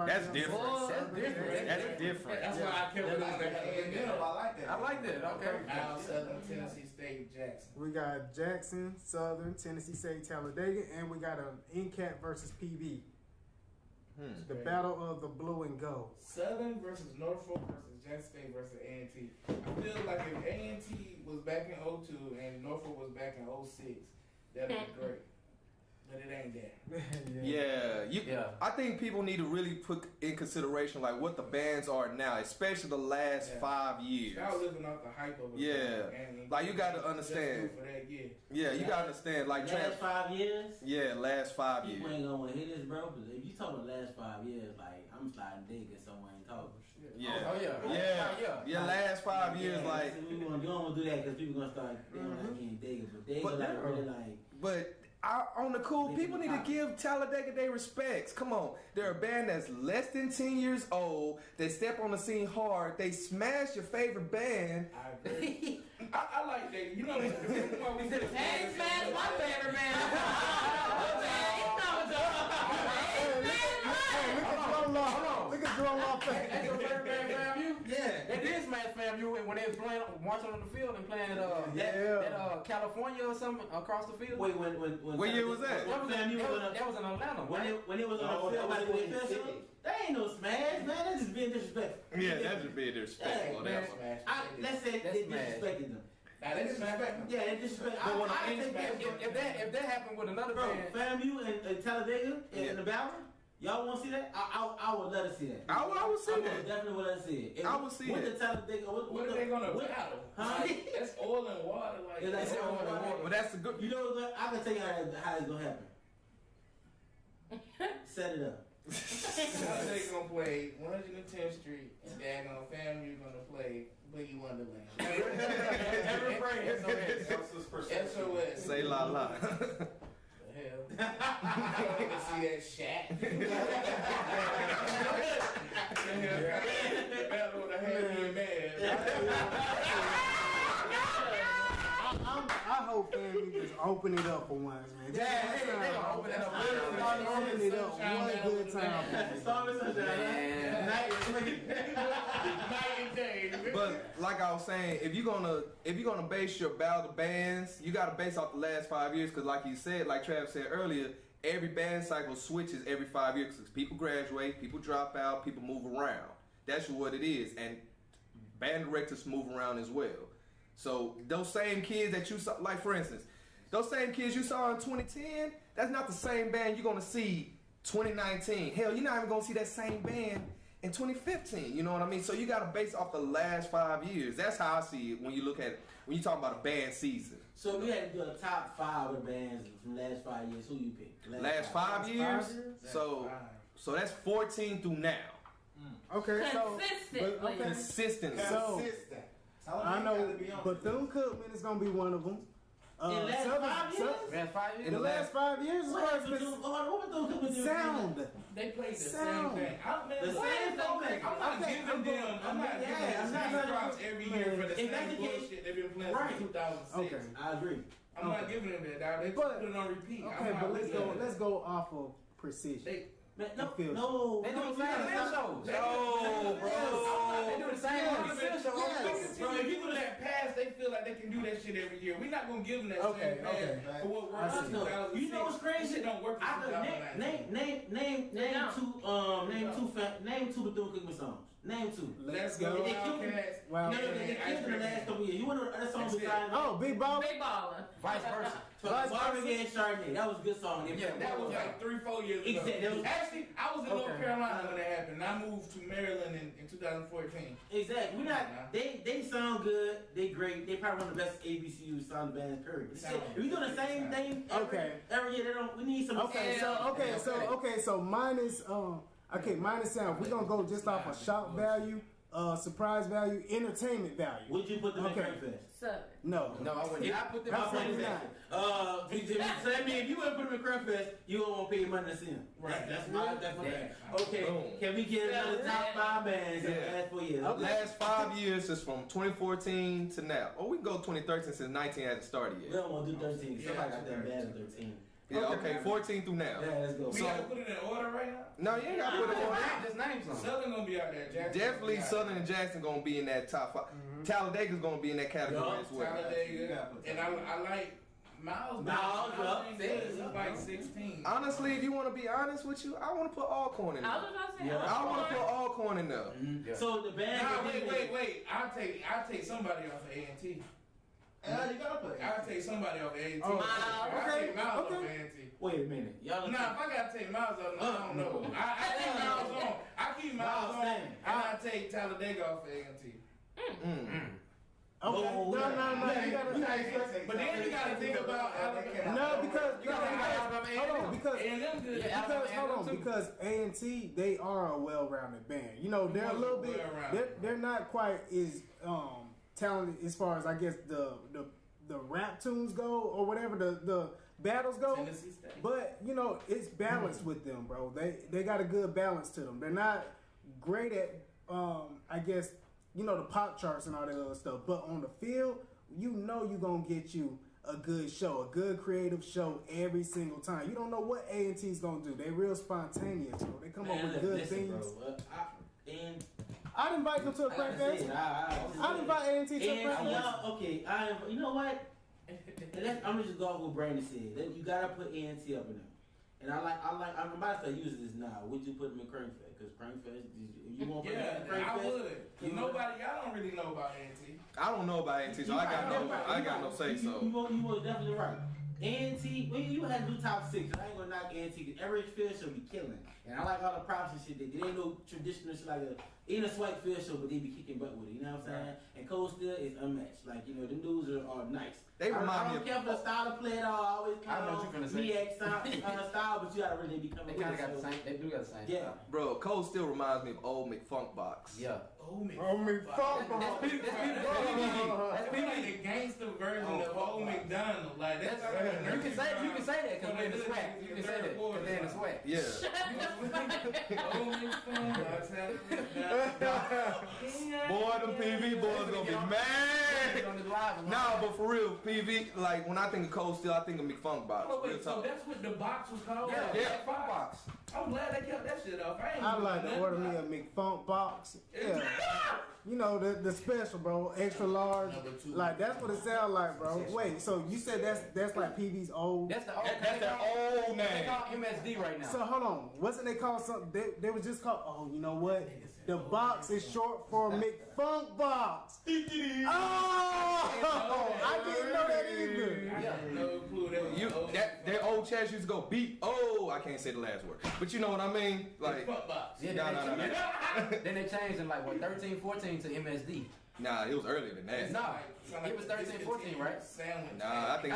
That's different. That's different. That's why I kept it on there. I like that. Okay. Miles, Southern, Tennessee State, Jackson. We got Jackson, Southern, Tennessee State, Talladega, and we got an NCAT versus PV. The battle of the blue and gold. Southern versus Norfolk versus Jackson State versus A&T. I feel like if A&T was back in 02 and Norfolk was back in 06, that'd be great. But it ain't that. I think people need to really put in consideration like what the bands are now, especially the last 5 years. Y'all living off the hype of it. Like you got to understand. You got to understand. Like last 5 years. Yeah, last 5 years. People ain't gonna want to hear this, bro. But if you talk about last 5 years, like I'm sliding dick at someone ain't talking. Last 5 years, like you don't want to do that because people gonna start getting digging, but they gonna really like. But on the cool, people need to give Talladega their respects. Come on. They're a band that's less than 10 years old. They step on the scene hard. They smash your favorite band. I agree. I like that. You know, we said smash my favorite band. Look at Drum Law. That's your favorite band, FAMU? Yeah. They did smash FAMU when they was playing, marching on the field and playing at California or something across the field. Wait, what year was that? That was in Atlanta. When it was on the field, like the official, they ain't no smash, man. That's just being disrespectful. Yeah, that's just being disrespectful. Let's say they disrespected them. They disrespect. Yeah, they disrespect. If that happened with another band, FAMU and Talladega in the battle. Y'all want to see that? I would let us see that. I would see that. Definitely would let us see it. I would see it. What are they gonna battle? Huh? That's oil and water. Like that's oil and water. Well, that's the good. You know what? I can tell you how it's gonna happen. Set it up. They gonna play 110th Street, and daggone FAMU gonna play Boogie Wonderland. Every friend. SOS. Say la la. Hell. I want to see that Shaq. Battle with a heavy man. I hope FAMU just open it up for once, man. they gonna open it up. Open it up one good time. Night and day. But like I was saying, if you're gonna base your battle of bands, you gotta base off the last 5 years, because like you said, like Trav said earlier, every band cycle switches every 5 years because people graduate, people drop out, people move around. That's what it is, and band directors move around as well. So those same kids that you saw, like for instance, those same kids you saw in 2010, that's not the same band you're gonna see 2019. Hell, you're not even gonna see that same band in 2015, you know what I mean? So you gotta base off the last 5 years. That's how I see it when you talk about a band season. So we had to do a top 5 of bands from the last 5 years. Who you pick? Last 5 years? So that's 14 through now. Okay, consistent. So I know Bethune-Cookman is gonna be one of them. In the last 5 years? In the last 5 years, what sound? They play the same thing. I'm not giving them. I'm not giving them props every year for the same bullshit they've been playing since 2006. Okay, I agree. I'm not giving them that. They put it on repeat. Okay, but let's go off of precision. They do the same shows. No, bro. They do the same shows. Bro, if you do that pass, they feel like they can do that shit every year. We're not gonna give them that same pass for what works in 2006. You know what's crazy? Shit don't work in 2019. Name two Bethune-Cookman songs. Name two. Let's go. They killed in the last couple years. You want to know other songs besides? Oh, Big Baller. Big Baller. Vice versa. Vice versa. against Chardonnay. That was a good song. That was like 3-4 years ago. Exactly. Actually, I was in North Carolina when that happened. I moved to Maryland in 2014. Exactly. We not. They sound good. They great. They probably one of the best HBCU sound bands period. If we doing the same thing every year, they don't. We need some. So mine is mine is sound. We're gonna go just off of shock value, surprise value, entertainment value. Would you put them in Crank Fest? No, I wouldn't. I put them in Crank Fest. So that means if you wouldn't put them in Crank Fest, you don't want to pay your money to see them. Right. That's my bad. Okay. Can we get another top 5 bands in the last 4 years? Last 5 years is from 2014 to now. Or we can go 2013 since 19 hasn't started yet. We don't want to do 13. Somebody got that bad in 13. Yeah, okay, 14 through now. Yeah, let's go. We gotta put it in order right now? No, you ain't gotta put it in order. Just name some. Southern gonna be out there. Jackson Definitely Southern and Jackson gonna be in that top 5. Talladega's gonna be in that category as well. Talladega. And I like Miles. It's like 16. Honestly, if you want to be honest with you, I want to put Alcorn in there. I want to put Alcorn in there. Mm-hmm. So the band. Wait. I'll take somebody off of A&T. I'll take somebody off of A&T. I'll take Miles off of A&T. Wait a minute. If I gotta take Miles off, I don't know. I keep Miles on. I keep Miles on. And I take Talladega off of A&T. Okay. No. But then you gotta think about Alabama. No, because A&T, they are a well-rounded band. You know, they're a little bit. They're not quite as talented as far as I guess the rap tunes go or whatever the battles go. But you know, it's balanced with them, bro. They got a good balance to them. They're not great at I guess, you know, the pop charts and all that other stuff. But on the field, you know you're going to get you a good show, a good creative show every single time. You don't know what A&T's going to do. They real spontaneous, bro. They come up with good things. I'd invite them to a Crank Fest. I'd invite A&T to a Crank Fest. Okay, you know what? I'm just going with what Brandon said. You got to put A&T up in there. And I'm about to start using this now. Would you put them in Crank Fest? Because Crank Fest, you won't put them in Crank Fest? I would. Y'all don't really know about A&T. I don't know about A&T, so I got no say so. You were definitely right. A&T, you had to do top 6. I ain't gonna knock A&T because every field show be killing. And I like all the props and shit. They ain't no traditional shit like ain't a swipe field show, but they be kicking butt with it. You know what I'm saying? And Cold Steel is unmatched. Like, you know, them dudes are nice. They remind me I don't care for the style of play at all. I always I know what you're gonna say. style, but you gotta really be coming. They kind of got the same. They do got the same. Yeah, bro. Cold Steel reminds me of old McFunk Box. Yeah. Old McFunk. That's the gangster version of Old McDonald. Like that's you can say that because they're in the swag. You can say that because they're in the swag. Yeah. Old McFunk. Boy, them PV boys gonna be mad. Nah, but for real, PV, like when I think of Cold Steel, I think of McFunk Box. So that's what the box was called? Yeah, Funk Box. I'm glad they kept that shit off. I like to order me a McFunk box. Yeah. You know, the special, bro. Extra large. Like, that's what it sounds like, bro. Wait, so you said that's like PV's old? That's the old. That's their old name. They call MSD right now. So, hold on. Wasn't they called something? They was just called, oh, you know what? The box is short for McFunk Box. Oh! I didn't know that either. I had no clue Their old chats used to go beep. Oh, I can't say the last word. But you know what I mean? Like, box. Yeah, no. Then they changed in like what 13, 14 to MSD. Nah, it was earlier than that. No, it was 13, 14, right? Nah, I think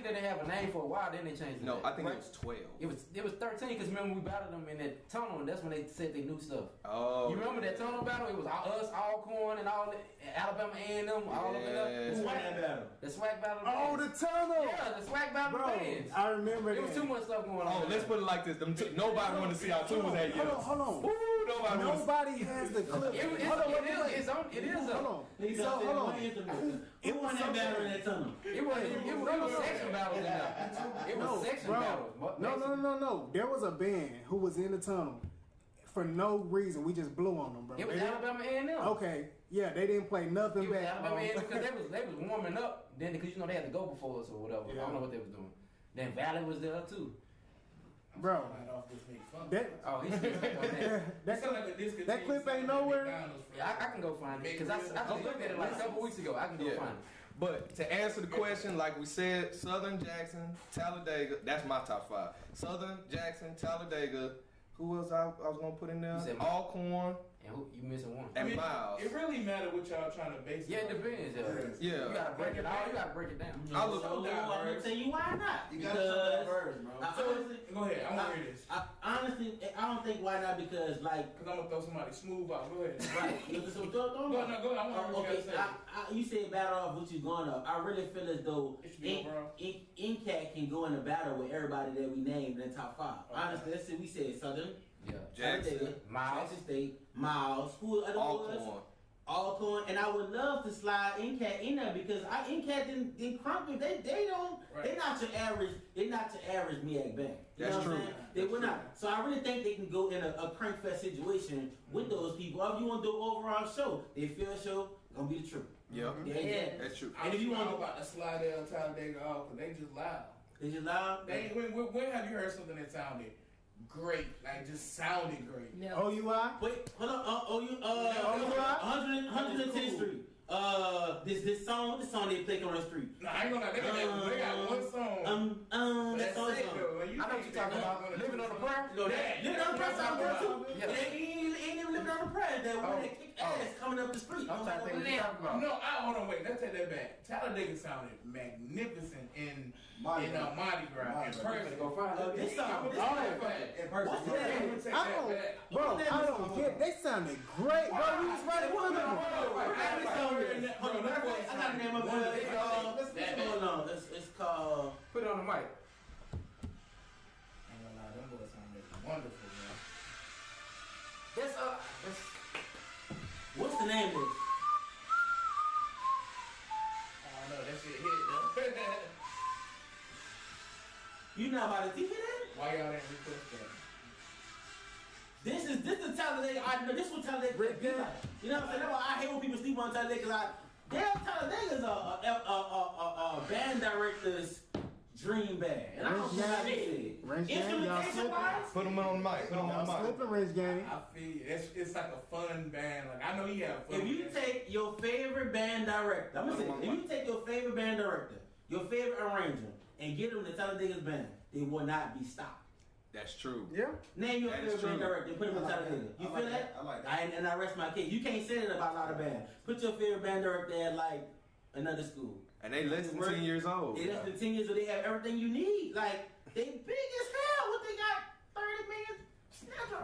they didn't have a name for a while. Then they changed it. No, I think it was 12. It was 13 because remember we battled them in that tunnel, and that's when they said they knew stuff. Oh. You remember that tunnel battle? It was us, Alcorn, and all Alabama A&M, all of them. Who won that battle? The swag battle. Oh, the tunnel. Yeah, the swag battle bands. I remember It was too much stuff going on. Oh, let's put it like this. Nobody wanted to see how two was at you. Hold on. Woo, Nobody has the clip. It is up. Hold on. Who won that battle in that tunnel? It was section battles in there. It was section battles. No. There was a band who was in the tunnel for no reason. We just blew on them, bro. It was Alabama A&M. Okay, yeah, they didn't play nothing It was back. Alabama A&M because they was warming up then because you know they had to go before us or whatever. Yeah. I don't know what they was doing. Then Valley was there too. Bro, that clip ain't nowhere. Yeah, I can go find it because I just looked at it like a couple weeks ago. I can go find it. But to answer the question, like we said, Southern, Jackson, Talladega. That's my top 5. Southern, Jackson, Talladega. Who else I was gonna put in there? You said Alcorn. And who, you missing one. And Miles. It really matters what y'all trying to base it Yeah, it on. depends. Yeah. You gotta break it out. You gotta break it down. I look. So, I'm gonna tell you why not. You gotta show that verse, bro. Go ahead, I want to hear this. Honestly, I don't think why not because like. Because I'm going to throw somebody smooth out. Go ahead. Right. So don't Go ahead. I want to hear what you got to say. You said battle off what you going up. I really feel as though Incat can go in a battle with everybody that we named in the top 5. Okay. Honestly, let's see. We said Southern, Yeah. Jackson, Miles. Jackson State, Miles. Who other was? Alcorn. Alcorn, and I would love to slide Incat in there because Incat didn't crumple. They don't. Right. They're not your average. They're not your average MEAC band. You That's know what true. I'm saying? They That's were true. not. So I really think they can go in a crankfest situation with those people. Or if you want to do an overall show, they feel show gonna be the truth. Yep. Yeah. That's true. And if you want to about to slide El Talladega off, because they just loud. They just loud. When have you heard something that sounded great? Like, just sounded great. No. OUI? Wait, hold on. 110th Street. This song they play on the street. No, I ain't gonna lie. They got one song. That song. I know what you're talking about. Living on the prayer? No, that Living on the Prayer sound good too. Yeah. Ain't even Living on the Prayer. That one that kick ass coming up the street. I'm trying to think what you're talking about. No, hold on, wait. Let's take that back. Talladega sounded magnificent in Mardi Gras. In person. Go find out. This song. In person. What's that? I don't get. They sounded great, bro. We was right in front of them. I got the name of it. It's called. Put it on the mic. I ain't gonna lie, them boys sounded wonderful, man. That's What's the name of it? I don't know, that shit hit though. You know about the TV then? Why y'all didn't request that? This is Talladega. I know this what Talladega be like. You know what I'm saying? That's why I hate when people sleep on Talladega because Talladega's a band director's dream band. And I don't know how they say Range it. game, y'all Instrumentation slipping. wise, Put them on the mic. Put them on the mic. Slipping Range game. I feel you. It's like a fun band. Like, I know you have fun. if you take your favorite band director, I'm gonna say, if you take your favorite band director, your favorite arranger, and get them to Talladega's band, they will not be stopped. That's true. Yeah. Name your That is favorite band true. director and put them in Talladega. You feel that? I like that. And I rest my case. You can't say that about a lot of bands. Put your favorite band director at like another school. And they less than 10 years old. They less than 10 years, so they have everything you need. Like they big as hell. What they got? 30 million.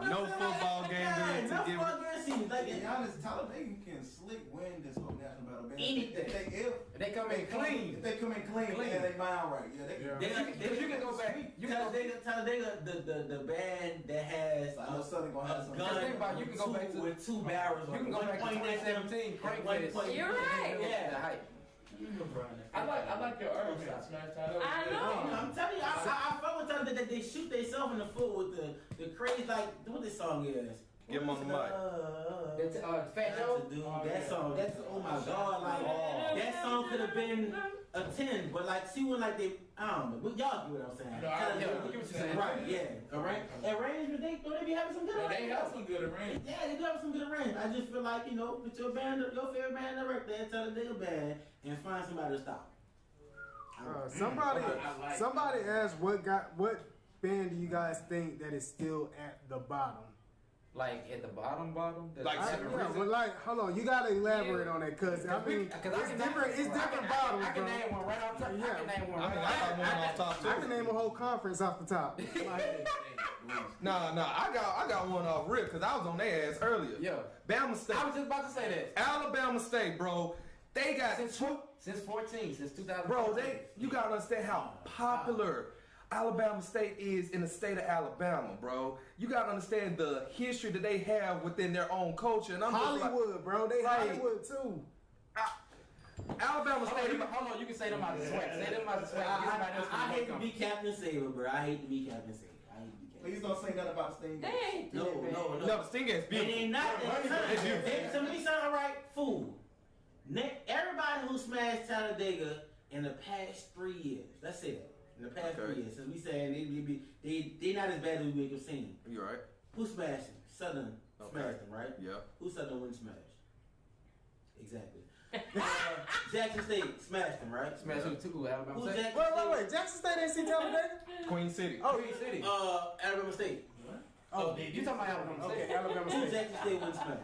No football game to No give. football game season. Like To be honest, Talladega can slick win this whole national battle band. Anything. If They come in clean. If they come in clean, and they mind right. Yeah, they can. They You can go back. You can go Talladega, the band that has I know Southern gonna have a some. gun Think about it, you can go back to- with two barrels. You can go back to 2017. Crankfest. You're right. Yeah. The hype. I like your urban Smash Title. I know. I'm telling you, I felt with them that they shoot themselves in the foot with the crazy, like, what this song is. Get 'em on the mic. That's Fat Joe. That song, that's, oh my God, like, that song could have been a 10, but like, see when like they, I don't know, but y'all get what I'm saying. No, I get what you're saying. Right, yeah. Arrangement, they be having some good They arrangements. have some good arrangements. Yeah, they do have some good arrangements. I just feel like, you know, put your favorite band director and tell the band and find somebody to stop. Somebody asked what band do you guys think that is still at the bottom? Like at the bottom. Like, But like, hold on, you gotta elaborate on that, cause I mean, it's different bottoms, I can bro. name one right off top. Yeah. I can name one I mean, right I got one off top too. I can name a whole conference off the top. Like, Nah, I got one off rip because I was on their ass earlier. Yeah. Bama State. I was just about to say that. Alabama State, bro. They got Since 14, since 2000. bro. You gotta understand how popular Alabama State is in the state of Alabama, bro. You gotta understand the history that they have within their own culture. And I'm Hollywood, just bro. They like- Hollywood too. like, Alabama State. Hold on, you can say them out the sweat. Say them out the sweat. I hate to be Captain Saber, bro. I hate to be Captain Saber. Please don't say nothing about Sting. They ain't No. No, the Sting is It beautiful. ain't not that It's time. beautiful. To me, sound right. Fool. Everybody who smashed Talladega in the past 3 years. That's it. In the past 3 years, since we saying they not as bad as we make them seem. You right? Who smashed them? Southern Okay. smashed them, right? Yeah. Who Southern wouldn't smash? Exactly. Jackson State smashed them, right? Smash who too, Alabama Who's State. Jackson Wait. Jackson State ain't see Talladega? Queen City. Oh, Queen City. Alabama State. Oh, You talking about Alabama State? okay, Alabama Who State. Jackson State wouldn't smash?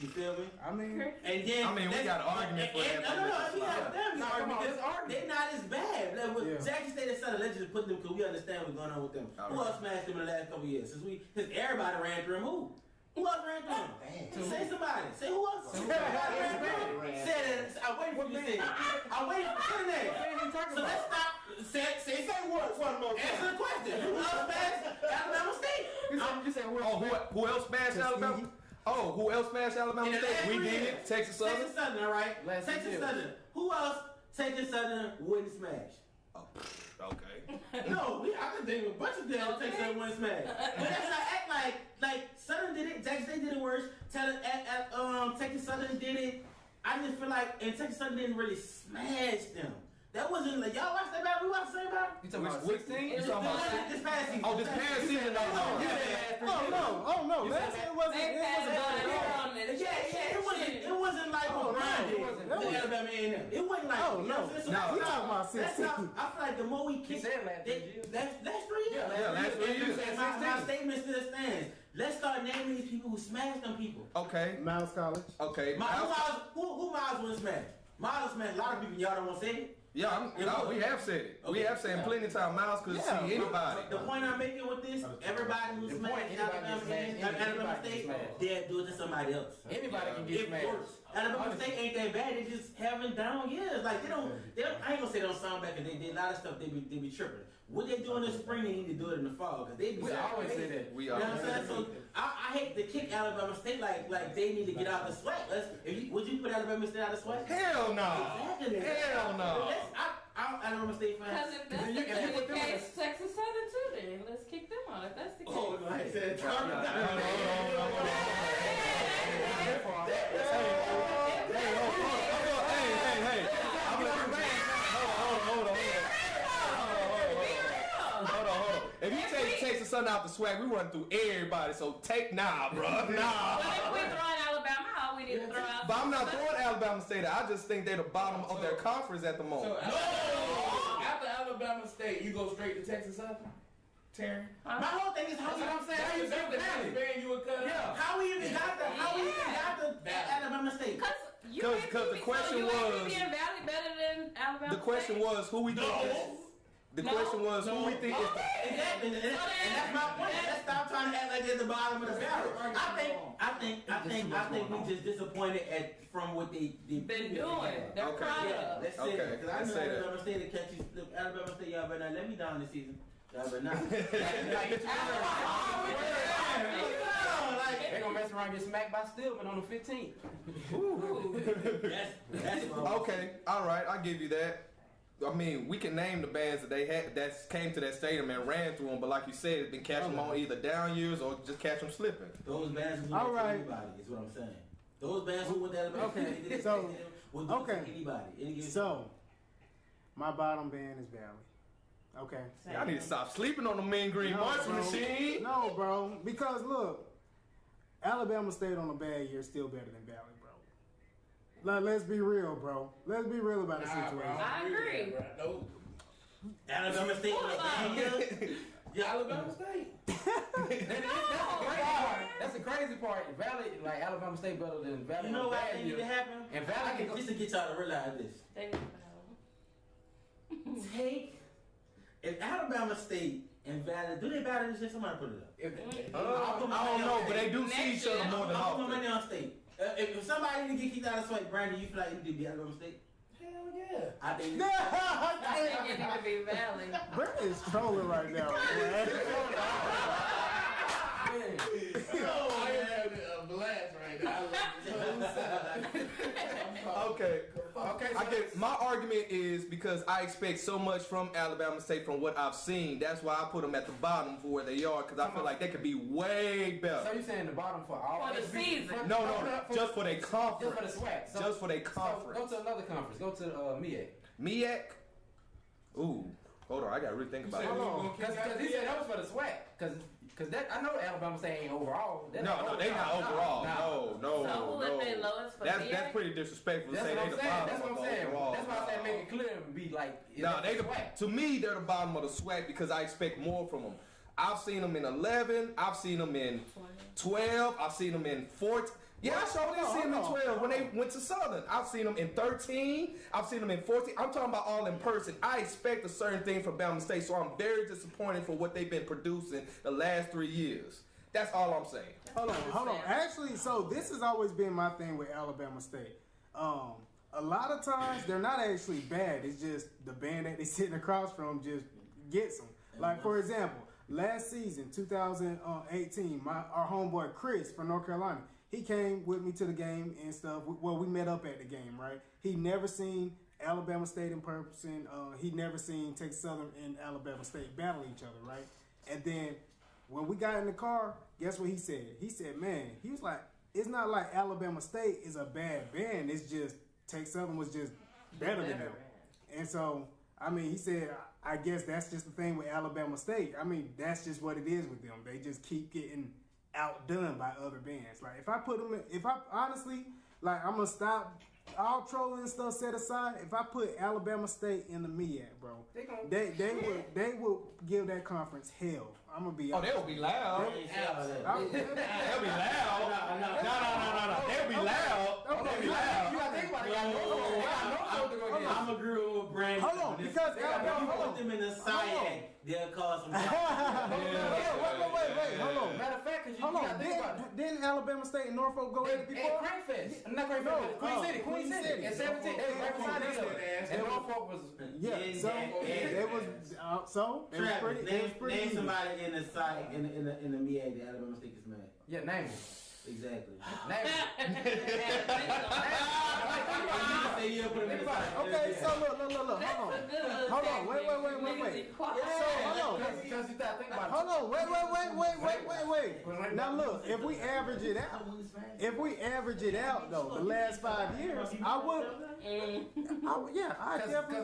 You feel me? I mean, And then we got an argument for that. Come on, let's argue. They're not as bad. Like, with Yeah. Jackson State and Southern, let's just put them because we understand what's going on with them. All Who right. else smashed them in the last couple of years? Since everybody ran through them, who else ran through them? Say somebody. Say who else? Everybody ran through them. Say that. I'm waiting for you to say it. I'm waiting for you to say it. So let's stop. Say one more. Answer the question. Who else smashed Alabama State? You said Who else smashed Alabama? Oh, who else smashed Alabama In the State? last We 3 did. years. Texas Southern. Texas Southern, all right. Last Texas year. Southern. Who else? Texas Southern wouldn't smash. Okay. No, I can think of a bunch of them Texas Southern wouldn't smash. But that's not act like Southern did it. Texas State did it worse. Texas Southern did it. I just feel like and Texas Southern didn't really smash them. That wasn't like y'all watched that battle. We watched the same battle. You talking about Which 16? You talking about This past season. Oh, this past season. oh no. Last year wasn't. They passed on it. It wasn't like Oh, LeBron no, did. it wasn't. The Alabama A&M. It wasn't like. Oh, you know no. what I'm saying? No, we talking about That's 16. not, I feel like the more we He kick, said last 3 years. that's 3 years. Yeah, last 3 years. And my statement still stands. Let's start naming these people who smashed them people. Okay. Miles College. Okay. Who Miles wouldn't smash? Miles smashed a lot of people. Y'all don't want to say it. Yeah, we have said it. We Okay. have said plenty of time. Miles could Yeah. see anybody. The point I'm making with this, everybody who The smashed point, anybody Alabama can smash, Alabama anybody State, can smash. they'll do it to somebody else. Anybody can get It smashed. works. Alabama State ain't that bad. They just having down years. Like they don't. I ain't gonna say they don't sound back. Cause they did a lot of stuff. They be tripping. What they do in the spring, they need to do it in the fall. Cause they be. We always say that. We You know what I'm always saying? So I hate to kick Alabama State like they need to get out the sweat. Would you put Alabama State out of sweat? Hell no. Exactly. Hell no. I'm Alabama State fan. Because if that's the case, Texas Southern too, then let's kick them out. If that's the case. Oh, like I said, Hold on. If you take Texas Southern out the swag, we run through everybody. So bro. But if we throwing Alabama out, we need to throw out. But I'm not throwing Alabama State out. I just think they're the bottom of their conference at the moment. So after Alabama State, you go straight to Texas Southern? Terry? My whole thing is how That's what I'm saying. How you That's get the band you would cut out. How we even got the Alabama State? Because the question was- being Valley better than Alabama. The question State? was who we think. The question was who we think is. Exactly, and that's my point. Let's stop trying to act like they're the bottom of the barrel. I think we just disappointed from what they've Been doing. They're Okay. proud Yeah, of. let's say Okay, that. Because I let's know say that. Alabama State to catch you. Look, Alabama State, y'all better not let me down this season. Y'all better not. They're gonna mess around and get smacked by Stillman on the 15th. That's Okay, all right, I'll give you that. I mean, we can name the bands that they had that came to that stadium and ran through them, but like you said, it's been catching them on either down years or just catch them slipping. Those bands who All went right. to anybody is what I'm saying. Those bands who went to Alabama Okay, State, they did so- will do it okay. to anybody. Any given So, my bottom band is Valley. Okay. Y'all need to stop sleeping on the Mean Green Marching bro. Machine. No, bro. Because look, Alabama State on a bad year is still better than Valley, bro. Like, let's be real, bro. Let's be real about the situation. I agree. No. Alabama State on the bad year. Yeah, Alabama State. That's the crazy part. Valley, like Alabama State, better than Valley. You know on what I bad think year. need to happen? And Valley can go. Just to get y'all to realize this. They didn't know. Take if Alabama State and Valley do they battle this year? Somebody put it up. I don't know, but they do see each other more than I'll put my often. money on State. If somebody need to get kicked out of sweat, Brandon, you feel like you need to be Alabama State? Hell yeah. I think. I think it need to be Valley. Brett is trolling right now, man. I am having a blast right now. Okay. Okay, I guess my argument is because I expect so much from Alabama State from what I've seen. That's why I put them at the bottom for where they are because I feel like they could be way So better. you saying the bottom for all For the season. No, just for their Just for the conference. swag. So, Just for their so conference. go to another conference. Go to MEAC. MEAC? Ooh. Hold on, I gotta really think about it. Hold on, because he said that was for the SWAC. Because that I know Alabama State ain't overall. No, they not overall. No. So who is they lowest for That's pretty disrespectful to say they the bottom. That's what I'm saying. That's why I said make it clear and be like. No, to me they're the bottom of the SWAC because I expect more from them. I've seen them in 11. I've seen them in 12. I've seen them in 14. Yeah, I sure did see them in 12 when they went to Southern. I've seen them in 13. I've seen them in 14. I'm talking about all in person. I expect a certain thing from Bama State, so I'm very disappointed for what they've been producing the last 3 years. That's all I'm saying. Hold on. Actually, so this has always been my thing with Alabama State. A lot of times they're not actually bad. It's just the band that they're sitting across from just gets them. Like, for example, last season, 2018, our homeboy Chris from North Carolina, he came with me to the game and stuff. Well, we met up at the game, right? He never seen Alabama State in person. He never seen Texas Southern and Alabama State battle each other, right? And then when we got in the car, guess what he said? He said, man, he was like, it's not like Alabama State is a bad band. It's just Texas Southern was just better than them. And so, I mean, he said, I guess that's just the thing with Alabama State. I mean, that's just what it is with them. They just keep getting outdone by other bands. Like, honestly, like, I'm gonna stop all trolling and stuff set aside. If I put Alabama State in the MEAC, bro, they will give that conference hell. I'm gonna be honest. They'll be loud. They'll be loud. No. They'll be loud. They'll be loud. You gotta think about it. I'm agree with Brandon. Hold on, because Alabama, you put them in the SIAC, they'll cause some. Wait, hold on. Matter of fact, Hold on, didn't Alabama State and Norfolk go at it before? At Crankfest. Not Crankfest, Queen City. In 17, they was right beside each other. And Norfolk was... Yeah, so it was pretty Name easy. somebody in the site, in the MEA that Alabama State is mad. Yeah, name it. Exactly. Name it. Okay, so look, hold on, wait. Hold on, wait. Now look, if we average it out though, the last 5 years, I would. Because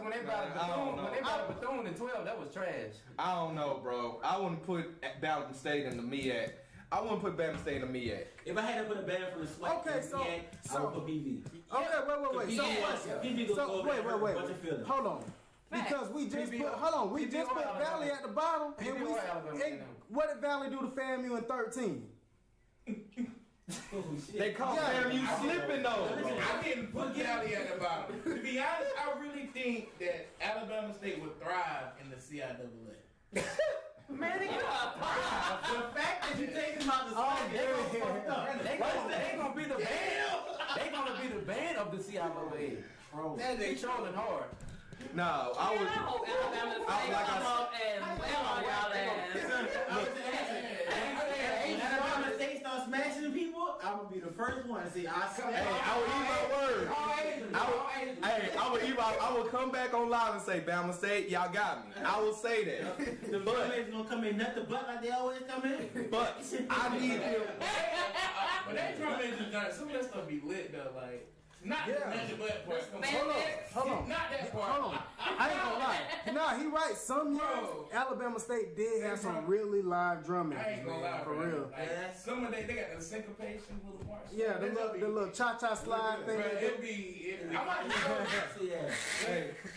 when they brought Bethune in 12, that was trash. I don't know, bro. I wouldn't put Alabama State in the MEAC. I wouldn't put Bama State in the MEAC. If I had to put a band from the SWAC Okay, in the MEAC, I would put BV. Okay, wait. Hold on. Because we just put Valley at the bottom, and what did Valley do to FAMU in 13? They call FAMU slipping though. I didn't put Valley at the bottom. To be honest, I really think that Alabama State would thrive in the CIAA. Man, they The fact that you take them out the SWAC, they gonna be the band. They gonna be the band of the CIAA. Bro, they trolling hard. No, I was. Alabama State start smashing people, I'm gonna be the first one to see. I would eat my word. I would come back on live and say, Bama State, y'all got me. I will say that. The Bullets gonna come in nothing but like they always come in. But I need them. But that drum engine, some of that stuff be lit though, like. Not the butt part. Hold on. Not that part. Hold on. I ain't gonna lie. Nah, he right. Some years, Alabama State did have some really live drumming. I ain't gonna lie, for real. Like, some of they got the syncopation little parts. Yeah, the little cha-cha slide thing.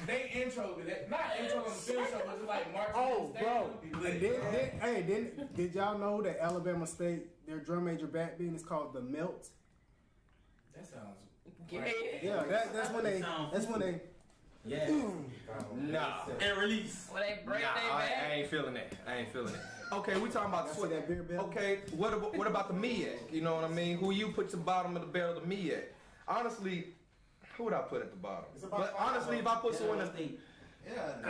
They intro to that. Not intro on the film show, but it's like marching. Oh, bro. And did y'all know that Alabama State, their drum major back beat is called the Melt? That sounds. Yeah, that's when they. Yeah. Nah. And release. When they break their I back. ain't feeling that. Okay, we talking about Y'all see that beer belly? Okay, what about the MEAC? You know what I mean? Who you put the bottom of the barrel of the MEAC? Honestly, who would I put at the bottom? But honestly, if I put someone at Yeah. I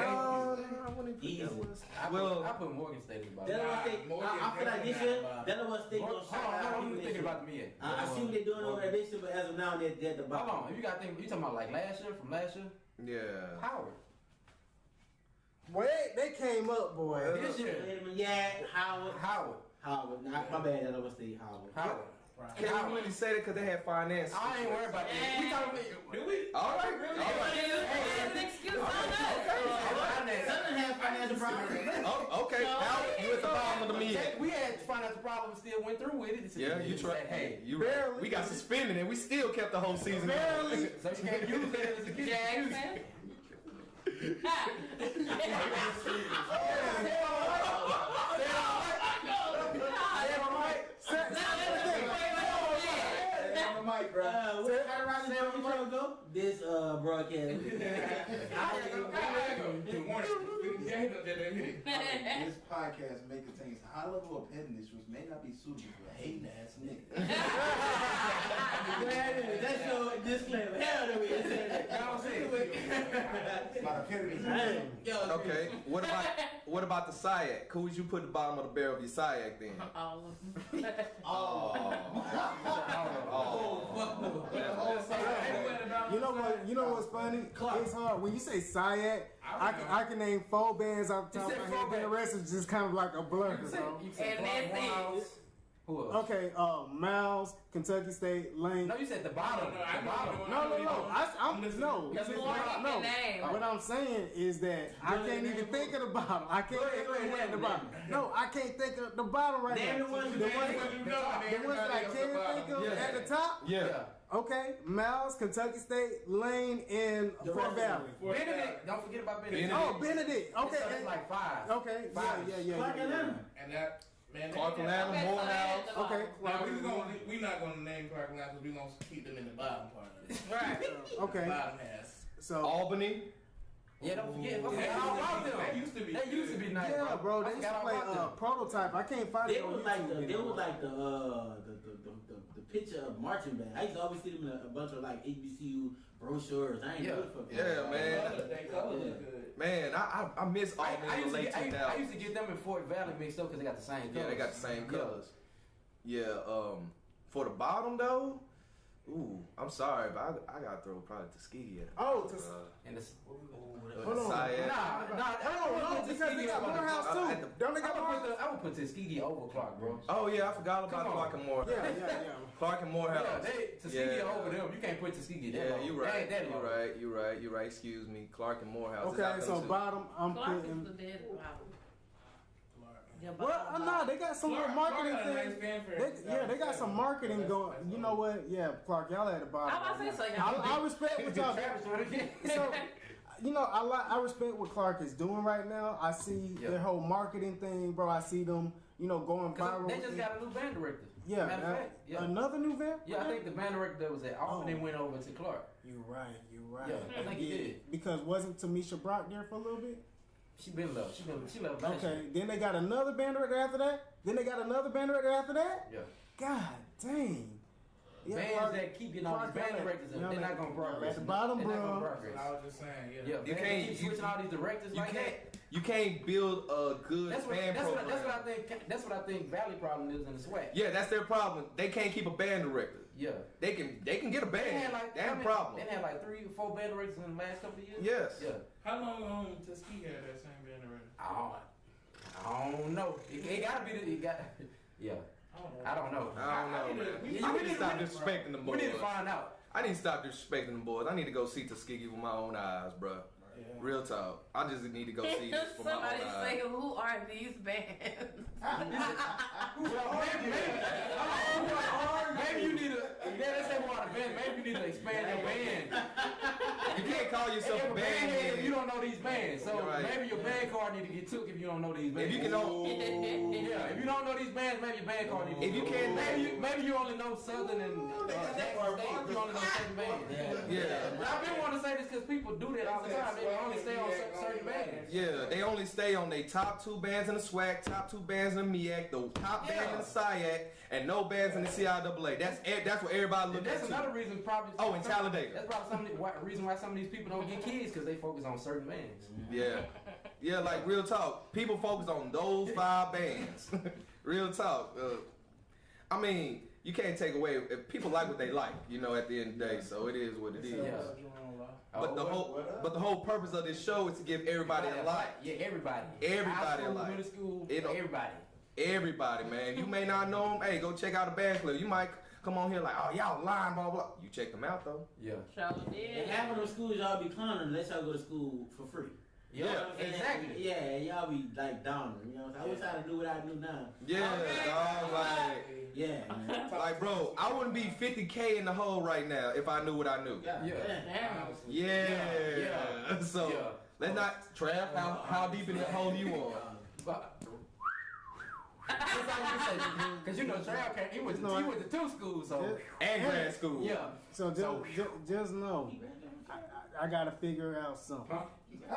wouldn't put that one. I put Morgan State at the Delaware bottom. State. I feel like this year, Delaware State gonna shut Hold out. on, you thinking about the MEAC. I see what they're doing over there this year, but as of now, they're at the bottom. Hold on, you gotta think. You talking about like from last year? Yeah. Howard. Wait, they came up, boy. This year. Yeah, Howard. Howard. My bad, Delaware State, Howard. Can't really say that because they had finance. I ain't worried about that. We talking about. Do we? All right. That's an excuse on us. Southern had finance. Okay, Howard, you at the bottom of the mid. We had financial problems, still went through with it. Yeah, you tried. Hey, You right. We got suspended and we still kept the whole season. Barely. so you can't use it as a excuse. Jackson. Mike, bro. This broadcast. This podcast may contain a high level of pettiness which may not be suitable for a hating ass nigga. That's your disclaimer. Hell no, we ain't saying that. Okay, what about the SIAC? Who would you put at the bottom of the barrel of your SIAC then? All of them. You know what's funny? It's hard when you say SIAC. I can name 4 bands off the top of my head. Then the rest is just kind of like a blur. And that's it. Who else? Okay, Miles, Kentucky State, Lane. No, you said the bottom. No. What I'm saying is that I can't even think of the bottom. I can't think of the bottom. No, I can't think of the bottom right now. The ones that I can think of at the top. Yeah. Okay, Miles, Kentucky State, Lane, and Fort Valley. Benedict. Don't forget about Benedict. Oh, Benedict. Okay. So that's like 5. Okay. Yeah. And that, man. Clark Atlanta, Morehouse. Okay. Now we're not gonna name Clark Atlanta because we're gonna keep them in the bottom part of it. Right. Okay. Bottom half. So Albany. Yeah, don't forget. They used to be nice. yeah, bro. They used to play Prototype. I can't find it They on was like YouTube the anymore. picture of marching band. I used to always see them in a bunch of like HBCU brochures. I ain't good for Yeah, man. They color look good. Man, I miss all I in the late 2000s. used to get them in Fort Valley mixed up because they got the same colors. Yeah, they got the same colors. Yeah, for the bottom though, ooh, I'm sorry, but I gotta throw probably Tuskegee at it. Oh, And it's, hold on. SIAC. No, because they got Morehouse too. Don't they got Morehouse? I would put Tuskegee over Clark, bro. Oh yeah, I forgot about Clark and Morehouse. Yeah. Clark and Morehouse. Tuskegee over them. You can't put Tuskegee there. Yeah, you're right. Excuse me, Clark and Morehouse. Okay, so bottom, I'm Clark putting. is the dead bottom. Well, no, they got some little marketing thing. They got some marketing going. You know what? Yeah, Clark, y'all at the bottom. I was about to say so. I respect what y'all doing. So, you know, I respect what Clark is doing right now. I see their whole marketing thing, bro. I see them, going viral. They just got a new band director. Yeah, Matter of fact, another new band. Yeah, I think the band director that was at Albany went over to Clark. You're right. Yeah, I think he did. Because wasn't Tamisha Brock there for a little bit? She been left. She left. Okay, then they got another band director after that. Then they got another band director after that. Yeah. God dang. Yeah, bands that keep getting all these band directors, they're not gonna progress. At the bottom, bro. I was just saying, Yeah, you can't keep switching all these directors like that. You can't build a good band program. That's what I think Valley problem is in the SWAC. Yeah, that's their problem. They can't keep a band director. Yeah, they can get a band. They have a problem. They had like 3 or 4 band directors in the last couple of years. Yes. Yeah. How long Tuskegee had that same band director? I don't know. It gotta be. Yeah. I don't know. I need to stop disrespecting the boys. We need to find out. I need to stop disrespecting the boys. I need to go see Tuskegee with my own eyes, bro. Yeah. Real talk. I just need to go see this for my own eyes. Somebody say, who are these bands? Maybe you need to. Let's say more of a band. Maybe you need to expand your band. You can't call yourself a band if you don't know these bands. So maybe your band card need to get took if you don't know these bands. If you can know, if you don't know these bands, maybe your band card need to. If you can't, maybe you only know Southern and Jackson State. You only know certain bands. Yeah. I've been wanting to say this because people do that all the time. They only stay on certain bands. Yeah, they only stay on their top 2 bands in the SWAC, top 2 bands in the MEAC, the top band in the SIAC, and no bands in the CIAA. That's what everybody looks at. That's another reason probably. Oh, in Talladega. That's probably reason why some of these people don't get kids because they focus on certain bands. Yeah, like real talk. People focus on those 5 bands. Real talk. I mean, you can't take away if people like what they like. At the end of the day. So it is what it is. Yeah. But the whole purpose of this show is to give everybody a life. Yeah, everybody. Everybody a life. Middle school, everybody. Everybody, man. You may not know them. Hey, go check out a band clip. You might come on here like, oh, y'all lying, blah, blah. You check them out, though. Yeah. Sure did. And half of those schools y'all be clowning unless y'all go to school for free. You know Yeah. what I'm saying? Exactly. Yeah, y'all be like down. You know what I'm saying? I wish I knew what I knew now. Yeah, dog, like, Yeah, man. like, bro, I wouldn't be 50K in the hole right now if I knew what I knew. Yeah. Damn. Yeah. So Yeah. let's not Trav. How deep in the hole you on? Because you know, Trav came. He went to two schools, so And grad school. yeah. So just know, I gotta figure out something.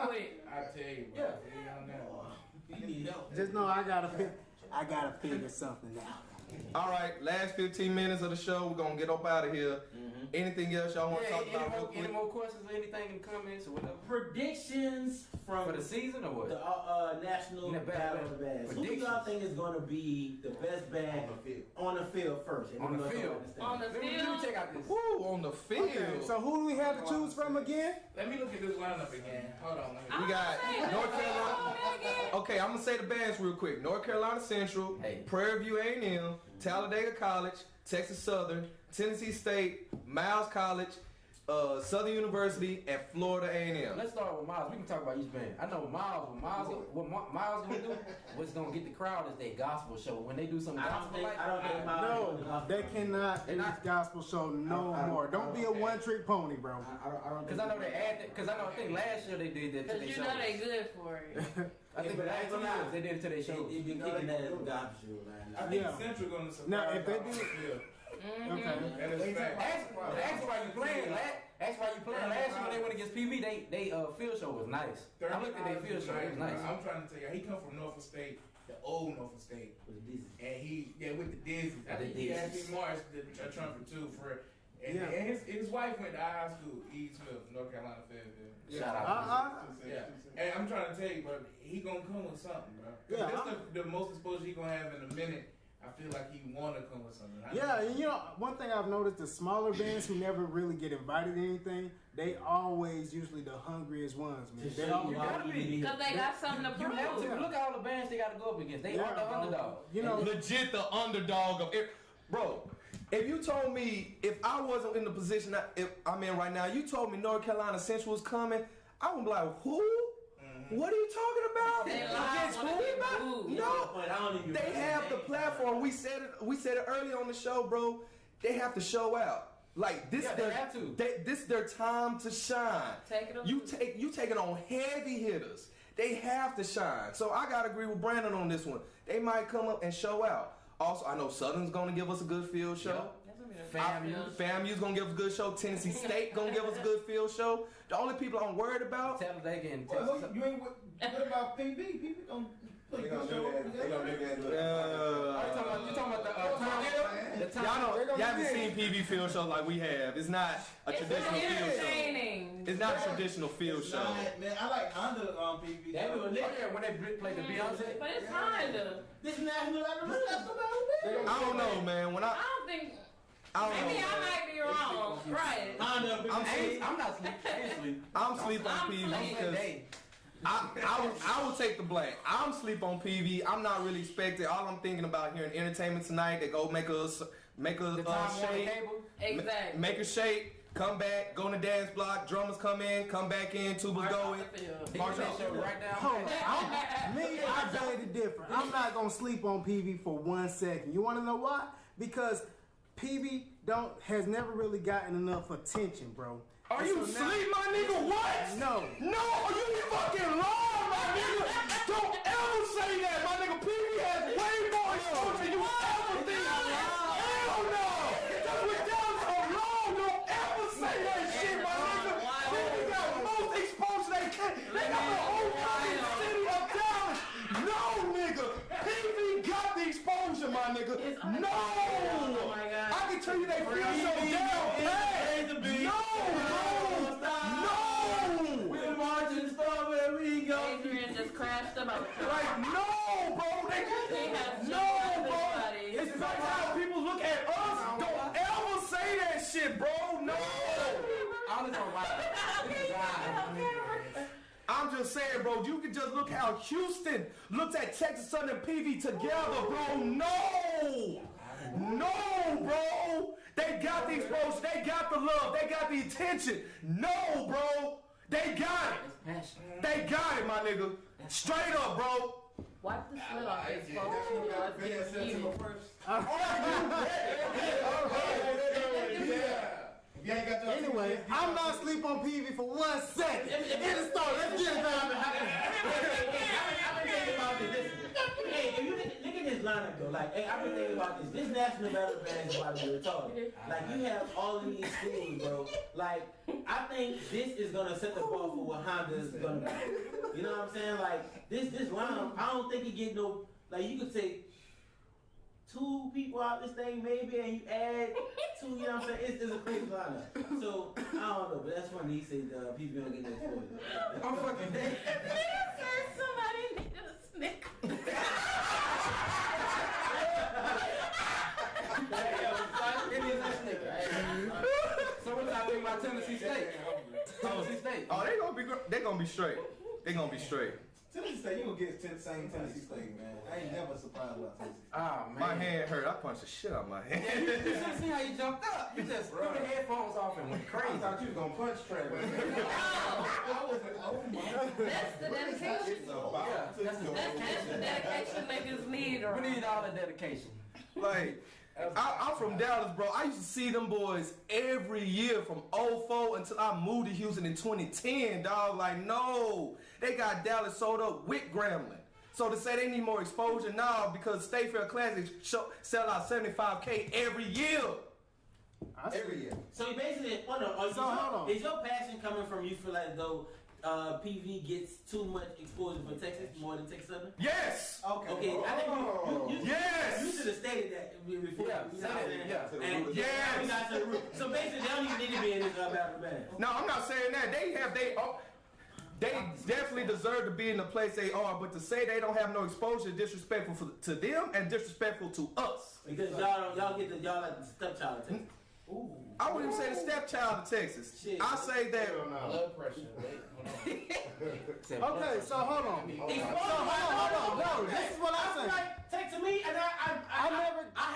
Wait. I tell you, bro. Yeah. You need help. Just know I gotta figure something out. All right, last 15 minutes of the show. We're gonna get up out of here. Anything else y'all want to talk about real quick? Any more questions or anything in the comments or whatever? Predictions from For the season or what? the national battle of the bags. Who do y'all think is going to be the best bag on the field first? And On the we're gonna field. go understand. On the Let me field. check out this. Woo, on the field. Okay, so who do we have to choose from again? Let me look at this lineup again. Hold on. Let me We got North Carolina. Okay, I'm gonna say the bands real quick. North Carolina Central, Hey. Prairie View A&M, Talladega College, Texas Southern, Tennessee State, Miles College, Southern University, and Florida A&M. Let's start with Miles. We can talk about each band. I know Miles. What Miles gonna do? What's gonna get the crowd is their gospel show. When they do some I don't gospel think. like I don't think. No, they cannot do this gospel show no more. Don't be a one-trick pony, bro. I don't. Because I know they add that. Because I think last year they did that to Because their you shows. know they good for it. I think but I last ain't gonna year lie. they did it to their shows. You've been kicking that as a gospel show, man. I think Yeah. Central gonna surprise. Now, if they y'all do- on the field. Okay. That is fact. That's why you playing. That's why you playing. Last year when they went against PV, they field show was nice. I looked at their field show. It was nice. I'm trying to tell you, he come from Norfolk State, the old Norfolk State, and he with the Dizzies. I think he actually marched the trumpet too for. And his wife went to high school, E. Smith, North Carolina Fayetteville. Shout out. Yeah, and I'm trying to tell you, bro, he gonna come with something, bro. Yeah, This the most exposure he gonna have in a minute. I feel like he wanna come with something. Yeah, and you know, one thing I've noticed, the smaller bands who never really get invited to anything, they always usually the hungriest ones, man. They You always, gotta be. Because they got something to You have to prove. look at all the bands they got to go up against. They Yeah, are the bro. underdog. You know, Legit the underdog of it. Bro, if you told me, if I wasn't in the position I'm in right now, you told me North Carolina Central was coming, I would be like, who? What are you talking about? They live, Against wanna who? get booed. No. They have the platform. We said it early on the show, bro. They have to show out. Like this, Yeah, they have to. This their time to shine. Take it or You lose it. you taking on heavy hitters. They have to shine. So I gotta agree with Brandon on this one. They might come up and show out. Also, I know Southern's gonna give us a good field show. That's gonna be the FAMU's gonna give us a good show. Tennessee State gonna give us a good field show. The only people I'm worried about. Talladega and Well, Texas. you ain't what about PV? PV gonna They gonna do that. They gonna do that. You talking about the Y'all haven't seen PV field show like we have. It's not a traditional field show. entertaining. It's not a traditional field show. Man, I like Honda PV. That was Oh lit. yeah, when they played the Beyonce. But it's kinda. This national level. I don't know, man. When I don't think. I don't Maybe know. I might be wrong. Right. I'm not sleeping. I ain't sleep. I'm sleep on PV because I will take the blame. I'm sleep on PV. I'm not really expecting. All I'm thinking about here in entertainment tonight, they go make us The time Warner shake, cable. Exactly. make a shake, come back, go on the dance block, drummers come in, come back in, tubas March going. off the field. He can say show right now. hold on. I beg it different. I'm not gonna sleep on PV for 1 second. You want to know why? Because PV has never really gotten enough attention, bro. Are And you so now- sleep, my nigga? What? No. No, you fucking lying, my nigga. Don't ever say that, my nigga. PV has way more exposure than you ever think. Hell no. That's what y'all so long. Don't ever say that shit, my nigga. PV got most exposure they can. They got the whole fucking city of Dallas. No, nigga. PV got the exposure, my nigga. No. Oh my God. I can tell you they feel so down bad. No, bro. No. We're marching stuff where we go. Adrian just crashed the motor. Like, no, bro. They have No, bro. everybody. It's like how people look at us. Don't ever say that shit, bro. No. I don't know why. I'm just saying, bro. You can just look how Houston looked at Texas Southern and PV together, bro. No. No, bro. They got the exposure. They got the love. They got the attention. No, bro. They got it. They got it, my nigga. Straight up, bro. Wipe the sweat off his That's what got fed September 1st. Anyway, I'm not sleep on PV for 1 second. In the store, let's get it down. I've been thinking about this. Hey, if you look at this lineup though, like, hey, I've been thinking about this. This national battle band is why we were talking. Like, you have all of these schools, bro. Like, I think this is gonna set the bar for what Honda is gonna be. You know what I'm saying? Like, this lineup, I don't think it get no. Like, you could take 2 people out this thing maybe, and you add 2. You know what I'm saying? It's a crazy lineup. So I don't know, but that's funny. He said people don't get no spoilers. I'm fucking dead. Somebody needed a snicker. So what y'all think about Tennessee State? Tennessee State. Oh, they gonna be straight. They gonna be straight. Tennessee State, you gonna get same Tennessee State, man. I ain't never surprised about Tennessee State. Oh man. My hand hurt. I punched the shit out of my hand. You should see how you jumped up. You just threw the headphones off and went I crazy. thought you was gonna punch Trey. I was like, oh my. That's the dedication. Yeah, That's the dedication niggas need. We need all the dedication. Like, I'm from Dallas, bro. I used to see them boys every year from 04 until I moved to Houston in 2010, dog. Like, no. They got Dallas sold up with Grambling. So to say they need more exposure now because State Fair Classics sell out 75K every year. Every year. So you basically, hold on. Is your passion coming from you feel like though PV gets too much exposure for Texas more than Texas Southern? Yes. Okay. I think you Yes. should have stated that before. Yeah, You know what I'm saying? yeah. And Yes. we got to the root. So basically, they don't even need to be in this battle band. No, I'm not saying that. They definitely deserve to be in the place they are, but to say they don't have no exposure is disrespectful to them and disrespectful to us. Because y'all like the stepchild of Texas. Ooh. I wouldn't even say the stepchild of Texas. Shit. I say that. Blood pressure. Okay, so hold on. Hold on. No, this is what I say. Like, take to me, and I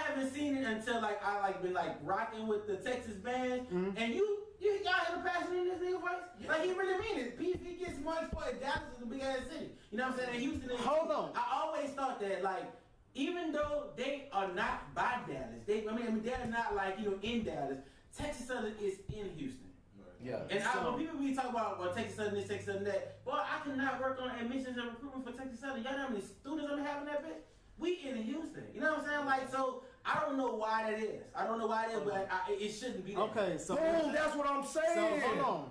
haven't seen it until like I like been like rocking with the Texas band, and y'all have a passion in this nigga voice. Like he really mean it. He gets more exposure. Dallas is a big ass city. You know what I'm saying? And Houston is. Hold on. I always thought that like. Even though they are not by Dallas, they're not like in Dallas. Texas Southern is in Houston. Yeah. And when people be talking about Texas Southern this, Texas Southern that, boy, I cannot work on admissions and recruitment for Texas Southern. Y'all know how many students I'm having that bitch? We in Houston. You know what I'm saying? Like, so I don't know why that is. I don't know why that is, but it shouldn't be that. Okay, so Boom, that's what I'm saying. So hold on.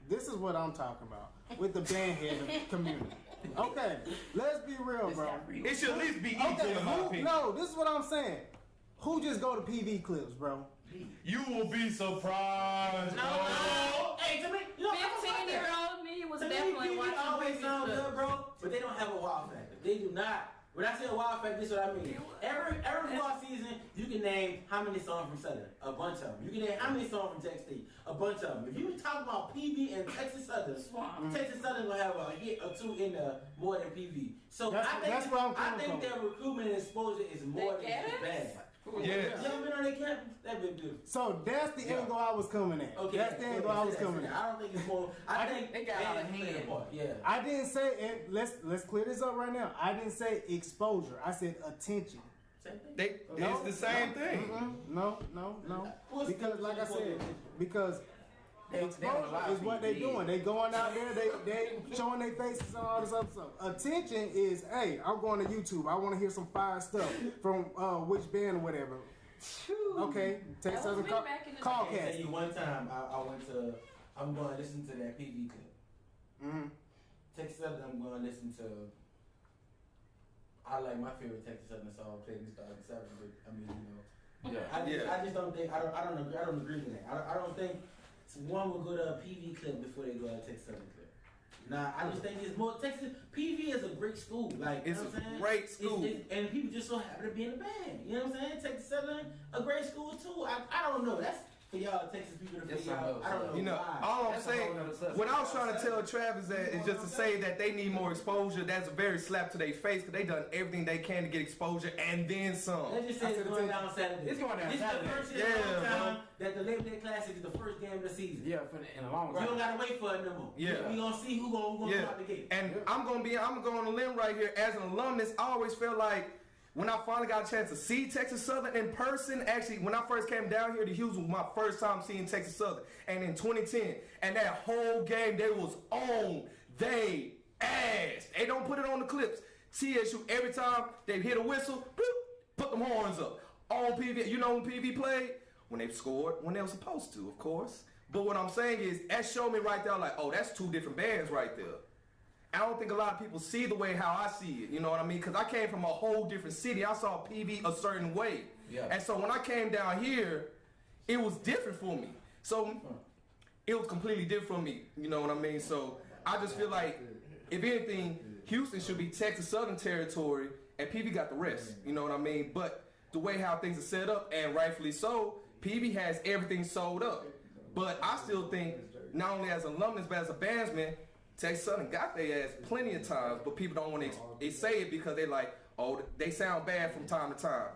This is what I'm talking about with the bandhead community. Okay, let's be real, bro. It should at least be equal Okay, in my opinion. no, this is what I'm saying. Who just go to PV clips, bro? You will be surprised. No. Hey, to me, 15-year-old me was definitely watching always sound clips. good, bro, but they don't have a wow factor. They do not. When I say a wow factor, this is what I mean. Every football season, you can name how many songs from Southern? A bunch of them. You can name how many songs from Texas State? A bunch of them. If you talk about PV and Texas Southern, Texas Southern gonna have a hit or two in there more than PV. So That's where I'm I coming think from. their recruitment and exposure is more than just bad. Yes. You ever been on their campus? That been beautiful. So that's the angle I was coming at. Okay, That's the angle I was coming at. I don't think it's more. I think they got out of hand. Yeah. I didn't say it. Let's clear this up right now. I didn't say exposure. I said attention. Same thing. It's the same thing. No. Because like I said, because exposure is what they doing. They going out there, they showing their faces and all this other stuff. Attention is, hey, I'm going to YouTube. I want to hear some fire stuff from which band or whatever. Okay, take That some was me back in the call day. cast. One time I'm going to listen to that PV clip. Texas Southern, I'm going to listen to. I like my favorite Texas Southern song played in 2007, but I mean, I just don't think I don't agree with that. I don't think one would go to a PV clip before they go to a Texas Southern clip. Nah, I just think it's more Texas. PV is a great school. Like It's you know what I'm saying? a great school. And people just so happy to be in the band. You know what I'm saying? Texas Southern, a great school too. I don't know. for y'all Texas people to That's figure out. something I don't know. You know, why. all I'm That's a saying, whole nother subject. what I was trying to tell Travis that is just to say that they need more exposure. That's a very slap to their face because they done everything they can to get exposure and then some. Let's just say it's going down Saturday. It's going down This Saturday. is the first year in a long Yeah, time that the Labor Day Classic is the first game of the season. Yeah, in a long You time. don't gotta wait for it no more. Yeah. We gonna see who gonna Yeah, come out the gate. and I'm going on a limb right here. As an alumnus, I always felt like when I finally got a chance to see Texas Southern in person, actually, when I first came down here to Houston, was my first time seeing Texas Southern, and in 2010, and that whole game, they was on they ass. They don't put it on the clips. TSU, every time they hit a whistle, bloop, put them horns up. On PV, you know when PV played? When they scored, when they were supposed to, of course. But what I'm saying is, that showed me right there, like, oh, that's two different bands right there. I don't think a lot of people see the way how I see it, you know what I mean? Because I came from a whole different city. I saw PV a certain way. Yeah. And so when I came down here, it was different for me. So it was completely different for me, you know what I mean? So I just feel like, if anything, Houston should be Texas Southern territory, and PV got the rest, you know what I mean? But the way how things are set up, and rightfully so, PV has everything sold up. But I still think, not only as an alumnus, but as a bandsman, Texas Southern got their ass plenty of times, but people don't want to say it because they like, oh, they sound bad from time to time.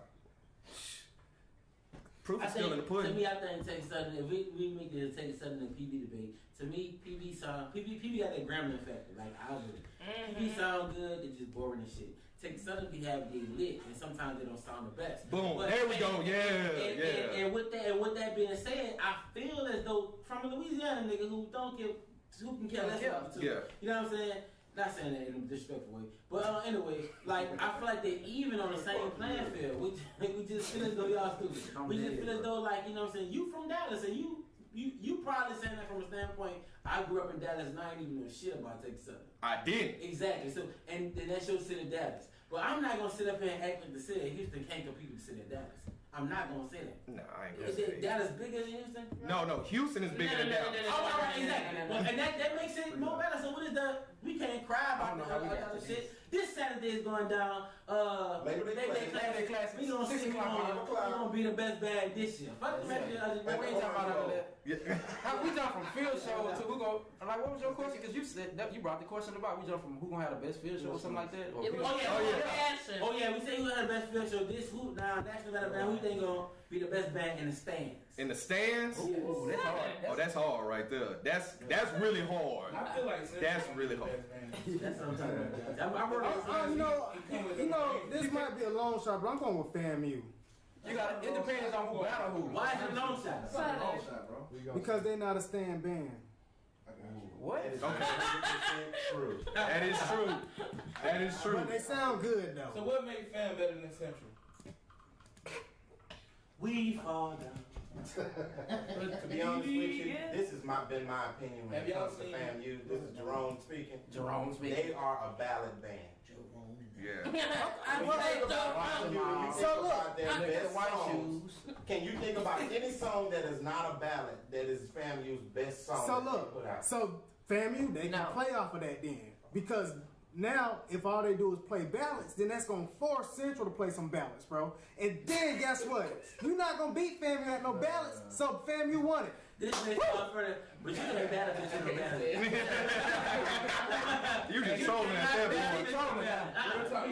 Proof is still in the pudding. To me, I think Texas Southern, if we make the Texas Southern and PV debate, to me, PV got that Gremlin factor, like I would. PV sound good, they just boring and shit. Texas Southern be having they lit, and sometimes they don't sound the best. Boom, But, there we go, yeah. And with that being said, I feel as though from a Louisiana nigga who can care less about the two. Yeah. You know what I'm saying? Not saying that in a disrespectful way, but anyway, like I feel like they're even on the same playing field. We just feel as though y'all stupid. We just feel as though, like, you know what I'm saying, you from Dallas, and you probably saying that from a standpoint. I grew up in Dallas, and I ain't even know shit about Texas Southern. I did. Exactly. So, and then that's your city, Dallas. But I'm not gonna sit up here and act like the city of Houston can't compete with the city of Dallas. I'm not gonna say that. No, I ain't gonna Is say it Dallas bigger than Houston? No, Houston is bigger than Dallas. Oh, all right, exactly. And that makes it more better. So what is we can't cry about the other shit. This Saturday is going down. Labor Day Classic. We gonna see. We gonna be the best band this year. Fuck the rest of the We ain't talking about all that. Yeah. We jump from field show to who go. Like, what was your question? Because you said that you brought the question about we jump from who gonna have the best field show or something like that. Or Oh yeah. We say who had the best field show. This who now national battle band. Who think gonna be the best band in the stands? In the stands? Ooh, that's hard. Oh, that's hard right there. That's really hard. I feel like That's really hard. That's what I'm talking about. You know, this might be a long shot, but I'm going with FAMU. It depends on who battle who. Why is it long shot? It's not a long shot, bro. Because they're not a stand band. What? That is 100% true. That is true. That is true. But they sound good, though. So what makes Fam better than Central? We fall down. To be honest with you, this has been my opinion when Have it y'all comes to seen- FAMU. This is Jerome speaking. Jerome speaking. They are a ballad band. Yeah. So look, their Look at best the white songs. Can you think about any song that is not a ballad that is FAMU's best song? So that they look, put out? so FAMU, they can play off of that then. Because now, if all they do is play ballads, then that's going to force Central to play some ballads, bro. And then guess what? You're not going to beat FAMU at no ballads, so FAMU won it. This makes it further, but you can battle bitch in the battle. You just trolling at that point.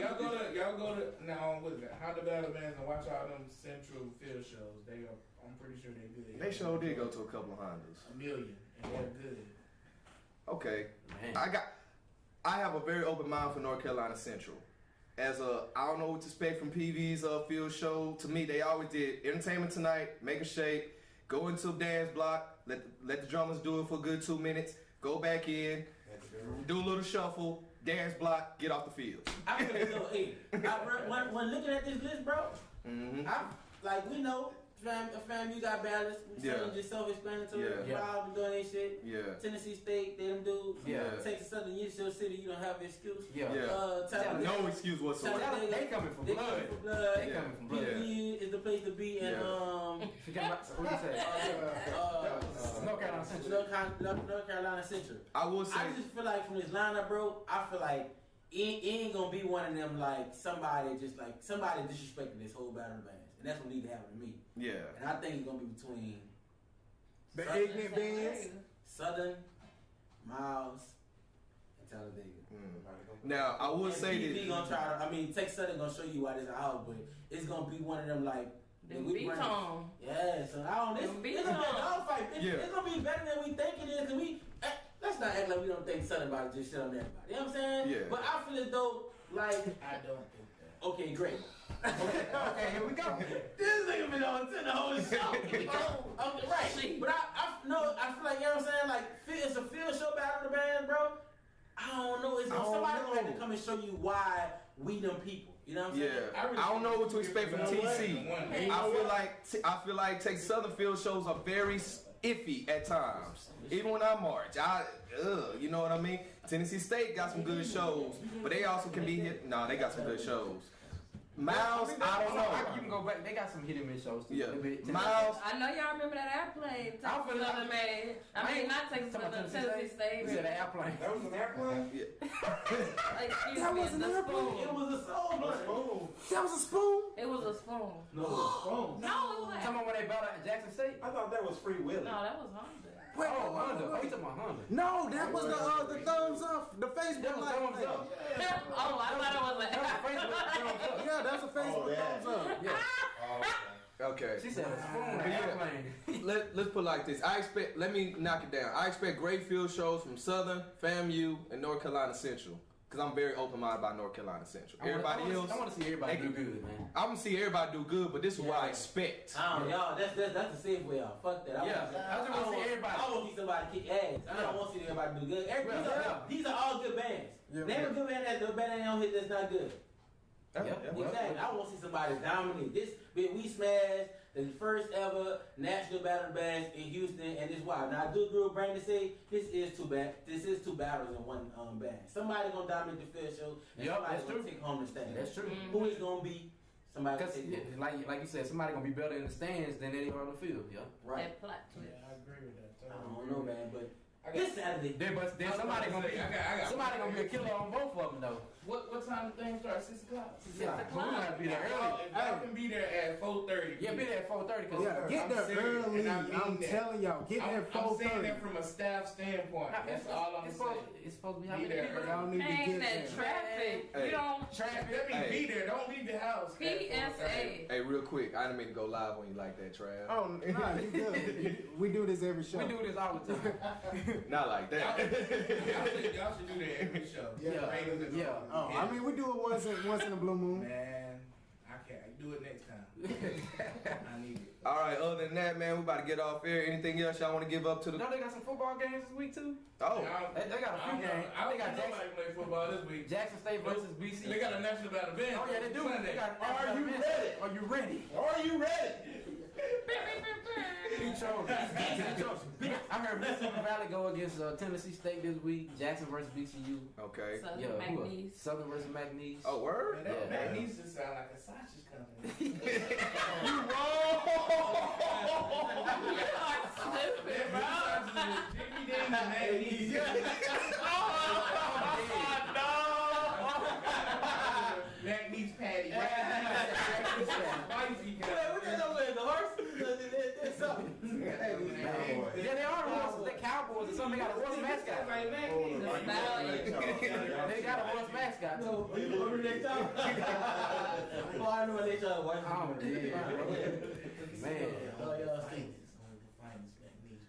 Y'all go to now. What is it? How the battle bands and watch all them Central field shows. I'm pretty sure they good. They sure did go to a couple of Hondas. $1 million, and they're good. Okay. Man. I have a very open mind for North Carolina Central. I don't know what to expect from PV's field show. To me, they always did entertainment tonight, make a shape, go into a dance block, let the drummers do it for a good 2 minutes, go back in, do a little shuffle, dance block, get off the field. I feel as though, when looking at this list, bro, we know FAMU got ballads. Just self-explanatory. Rob and doing that shit. Yeah. Tennessee State, they them dudes. Yeah. Texas Southern, you your city, you don't have an excuse. Yeah. No excuse whatsoever. They coming from blood. They coming from blood. PV is the place to be, and Forget about what you say. North Carolina Central. North Carolina Central. I will say. I just feel like from this lineup, bro, I feel like it ain't gonna be one of them like somebody disrespecting this whole battle of bands, and that's what need to happen to me. Yeah. And I think it's gonna be between The ignorant bands. Southern, Miles, and Talladega. Now I will say TV gonna try to. I mean, Tech Southern gonna show you why this out, but it's gonna be one of them like. Them beat on. Yeah, so I don't. It's gonna be a dogfight. It's gonna be better than we think it is. Cause let's not act like we don't think Southern about just shit on everybody. You know what I'm saying? Yeah. But I feel as though like I don't think that. okay, great. Okay, here we go. This nigga been on the whole show. Okay, right. But I feel like, you know what I'm saying? Like, it's a field show battle of the band, bro. I don't know. Somebody gonna have to come and show you why we them people. You know what I'm saying? Yeah, I don't know what to expect from TC. I feel like Texas Southern field shows are very iffy at times. Even when I march, you know what I mean? Tennessee State got some good shows, but they also can be hit. No, they got some good shows. Miles, I don't know. You can go back. They got some hit and miss shows too. Yeah. Miles. I know y'all remember that airplane. Texas Southern made. I mean, not Texas Southern, Tennessee State. You said an airplane. That was an airplane? Excuse That me, was an the airplane? spoon. It was a soul. That was a spoon. It was a spoon. No, it was a phone. No, it was. Tell me when they battled at Jackson State. I thought that was Free Willy. No, that was Honda. Wait, Oh, Honda. Oh, you talking about Honda? No, that was the thumbs up, the Facebook That was thumbs thing. up. Oh, I thought it was That was a Facebook thumbs up. Yeah, that's a Facebook thumbs up. Yeah. Okay. She said a spoon, an airplane. Let's put it like this. Let me knock it down. I expect great field shows from Southern, FAMU, and North Carolina Central. Because I'm very open-minded about North Carolina Central. Everybody else, I want to see everybody do good, man. I'm going to see everybody do good, but this is what I expect. Y'all, that's the safe way out. Fuck that. I just want to see everybody. I want to see somebody kick ass. I don't want to see everybody do good. These are all good bands. Name a good band that's the band that don't hit that's not good. Exactly. I want to see somebody dominate. We smashed the first ever national battle bands in Houston, and it's wild. Now I do agree with Brandon to say this is two battles in one band. Somebody gonna dominate the field show, and somebody's gonna take home the stand. That's true. Who is gonna be somebody? Like you said, somebody gonna be better in the stands than they are on the field. Yeah. Right. That plot twist. Yeah, I agree with that. I don't know, man, but this Saturday. Then somebody gonna be a killer on both of them though. What time the thing starts? 6 o'clock. 6 o'clock. We gotta be there early. If y'all can be there at 4:30. Yeah, be there at 4:30. Yeah, get there early. I'm telling y'all, get there at I'm saying 4:30. that from a staff standpoint. That's all I'm saying. It's supposed to be how Be many there people? Y'all need to Ain't get that there. traffic? Hey. You don't. That means be there. Don't leave the house. at 4:30. PSA. Hey, real quick, I didn't mean to go live when you like that, Trav. Oh, nah, you good. We do this every show. We do this all the time. Not like that. Y'all should do that every show. Yeah. Oh, I mean, we do it once in a blue moon. Man, I can't do it next time. I need it. All right, other than that, man, we about to get off here. Anything else y'all want to give up to the... No, they got some football games this week too. Oh. They got a few games. I They don't got think nobody play football this week. Jackson State versus BC. They got a national battle band. Oh yeah, they do. Sunday. They got Are you ready? Are you ready? Are you ready? I heard Mississippi Valley go against Tennessee State this week. Jackson versus BCU. Okay. Southern Yeah, who else? McNeese. Southern versus McNeese. Oh, word? That needs to sound like a sausage company. You wrong! Stupid, bro. Jimmy Dean and Magnesia. Magnesia patty. Spicy guy. Yeah, they are the horses. They cowboys or something. They got a horse mascot. They got a horse mascot too. Man.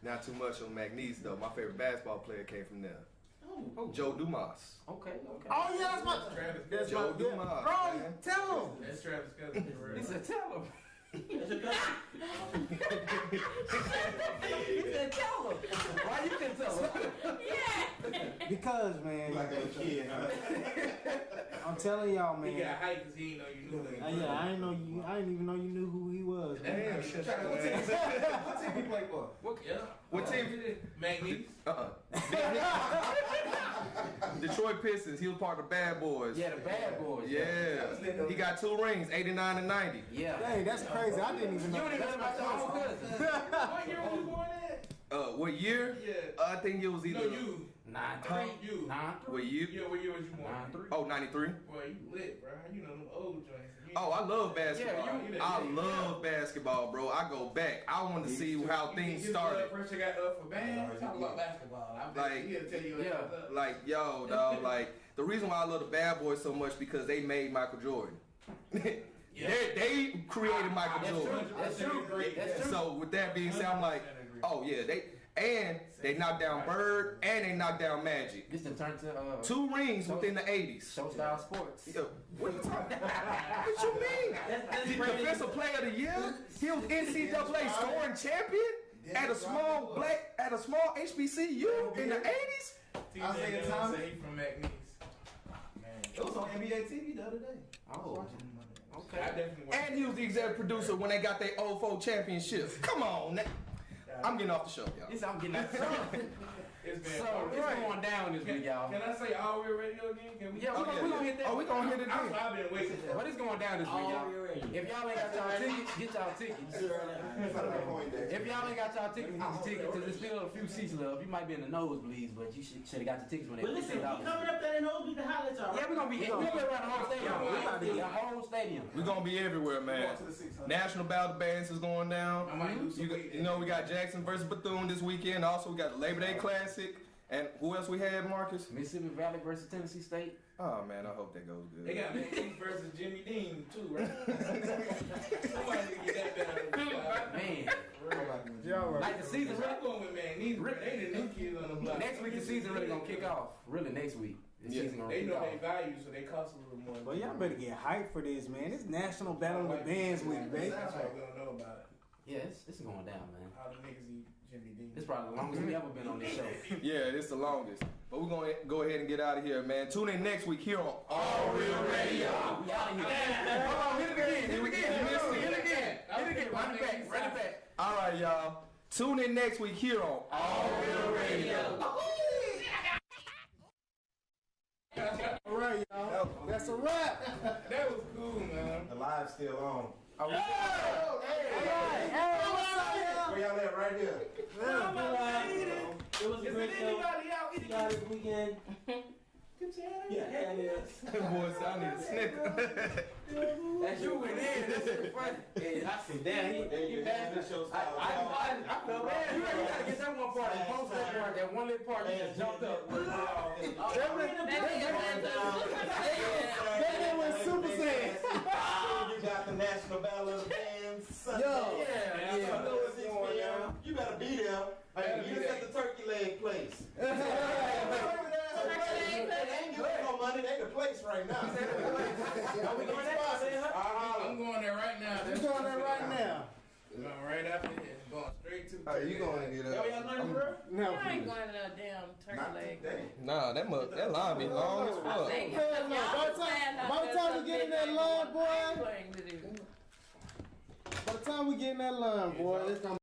Not too much on McNeese, though. My favorite basketball player came from there. Joe Dumas. Okay. Oh, yeah, that's my... That's Joe my... Dumas. Bro, man. tell him. That's Travis Cousin. He said, tell him. He said, tell him. Why you can tell him? Yeah. Because, man, Like a kid, huh? I'm telling y'all, He man. got hyped because he didn't know you knew him. Yeah, I didn't even know you knew who he was. Damn, shut your What ass. team he play for? What team? Magnesia. Detroit Pistons. He was part of the Bad Boys. Yeah, the bad boys. Yeah. He got 2 rings, 89 and 90. Yeah. Dang, that's crazy. I didn't even You know. don't even know about your own cousin. What year was you born at? What year? Yeah. I think it was either... No, you. 9-3. 9-3. Were you? Yeah, what year was you born? 9-3. Oh, 93? Boy, you lit, bro. You know them old joints. Oh, I love basketball. Yeah, I love basketball, bro. I go back. I want to see how things started. First you got up for band. Talk about basketball. I'm Like, here to tell you what like, yo, dog, like, the reason why I love the Bad Boys so much because they made Michael Jordan. They created Michael Jordan. That's true. So with that being said, I'm like, oh yeah, they knocked down Bird and they knocked down Magic. This done turned to 2 rings within the 80s. ShowStyle Sports. Yo, what you talking about? What you mean? Defensive Player of the Year. He was NCAA scoring champion at a small HBCU in the 80s. Isaiah Thomas from McNeese. It was on NBA TV the other day. Oh, okay. I definitely watched And he was the executive producer when they got their 04 championship. Come on, now. I'm getting off the show, y'all. I'm getting out the show. It's been It's going down this week, y'all. Can I say All Real Radio again? Can we? Yeah, we're gonna hit that. Oh, we gonna hit it again. I've been waiting for But it's going down this week, y'all. If y'all ain't got y'all tickets, get y'all tickets. If y'all ain't got y'all tickets, get your tickets. Cause there's still a few seats left. You might be in the nosebleeds, but you should have got the tickets when they But listen, $15. we coming up there and hope we can holler at y'all. Yeah, we're gonna be around the whole stadium. We're gonna be the whole stadium. We're gonna be everywhere, man. National Battle of Bands is going down. I might do some You know, we got Jackson versus Bethune this weekend. Also, we got the Labor Day Classic. And who else we had, Marcus? Mississippi Valley versus Tennessee State. Oh, man, I hope that goes good. They got McNeese versus Jimmy Dean, too, right? Somebody need to get that down. Man. Like the season I'm going with McNeese, bro. They the new kids on the block. Next week the season really gonna kick off. Really next week. The season gonna They kick know off. their value, so they cost a little more. Well, y'all better get hyped for this, man. It's National Battle of the Bands week, baby. That's why we don't know about it. Yeah, it's going down, man. All the niggas eat Jimmy Dean. This is probably the longest we ever been on this show. Yeah, it's the longest. But we're going to go ahead and get out of here, man. Tune in next week here on All Real Radio. We out of here. Hold on, hit it again. Hit it again. Run it back. All right, y'all. Tune in next week here on All Real Radio. All right, y'all. That's a wrap. That was cool, man. The live's still on. Oh, Where y'all at right here? It was a great show. See y'all this weekend. Yeah, it is. boy, I need a snicker. That's you went in. That's pretty funny. Hey, I see that. He passed the show. I felt bad. You gotta get that one part. The post that part. That one little part. You just jumped up. That was Super Saiyan. You got the National Battle of the Bands Sunday. Yo. Yeah. You know what's going on. You better be there. Hey, you just at the turkey leg place. They ain't giving no money. They the place right now. I'm going there right now. We're going there right now. Going right after here. Going straight to the Hey, you going to get Yo, y'all learning, bro? No, I ain't going to that damn turkey leg. Nah, that line be long as fuck. By the time we get in that line, boy, it's gonna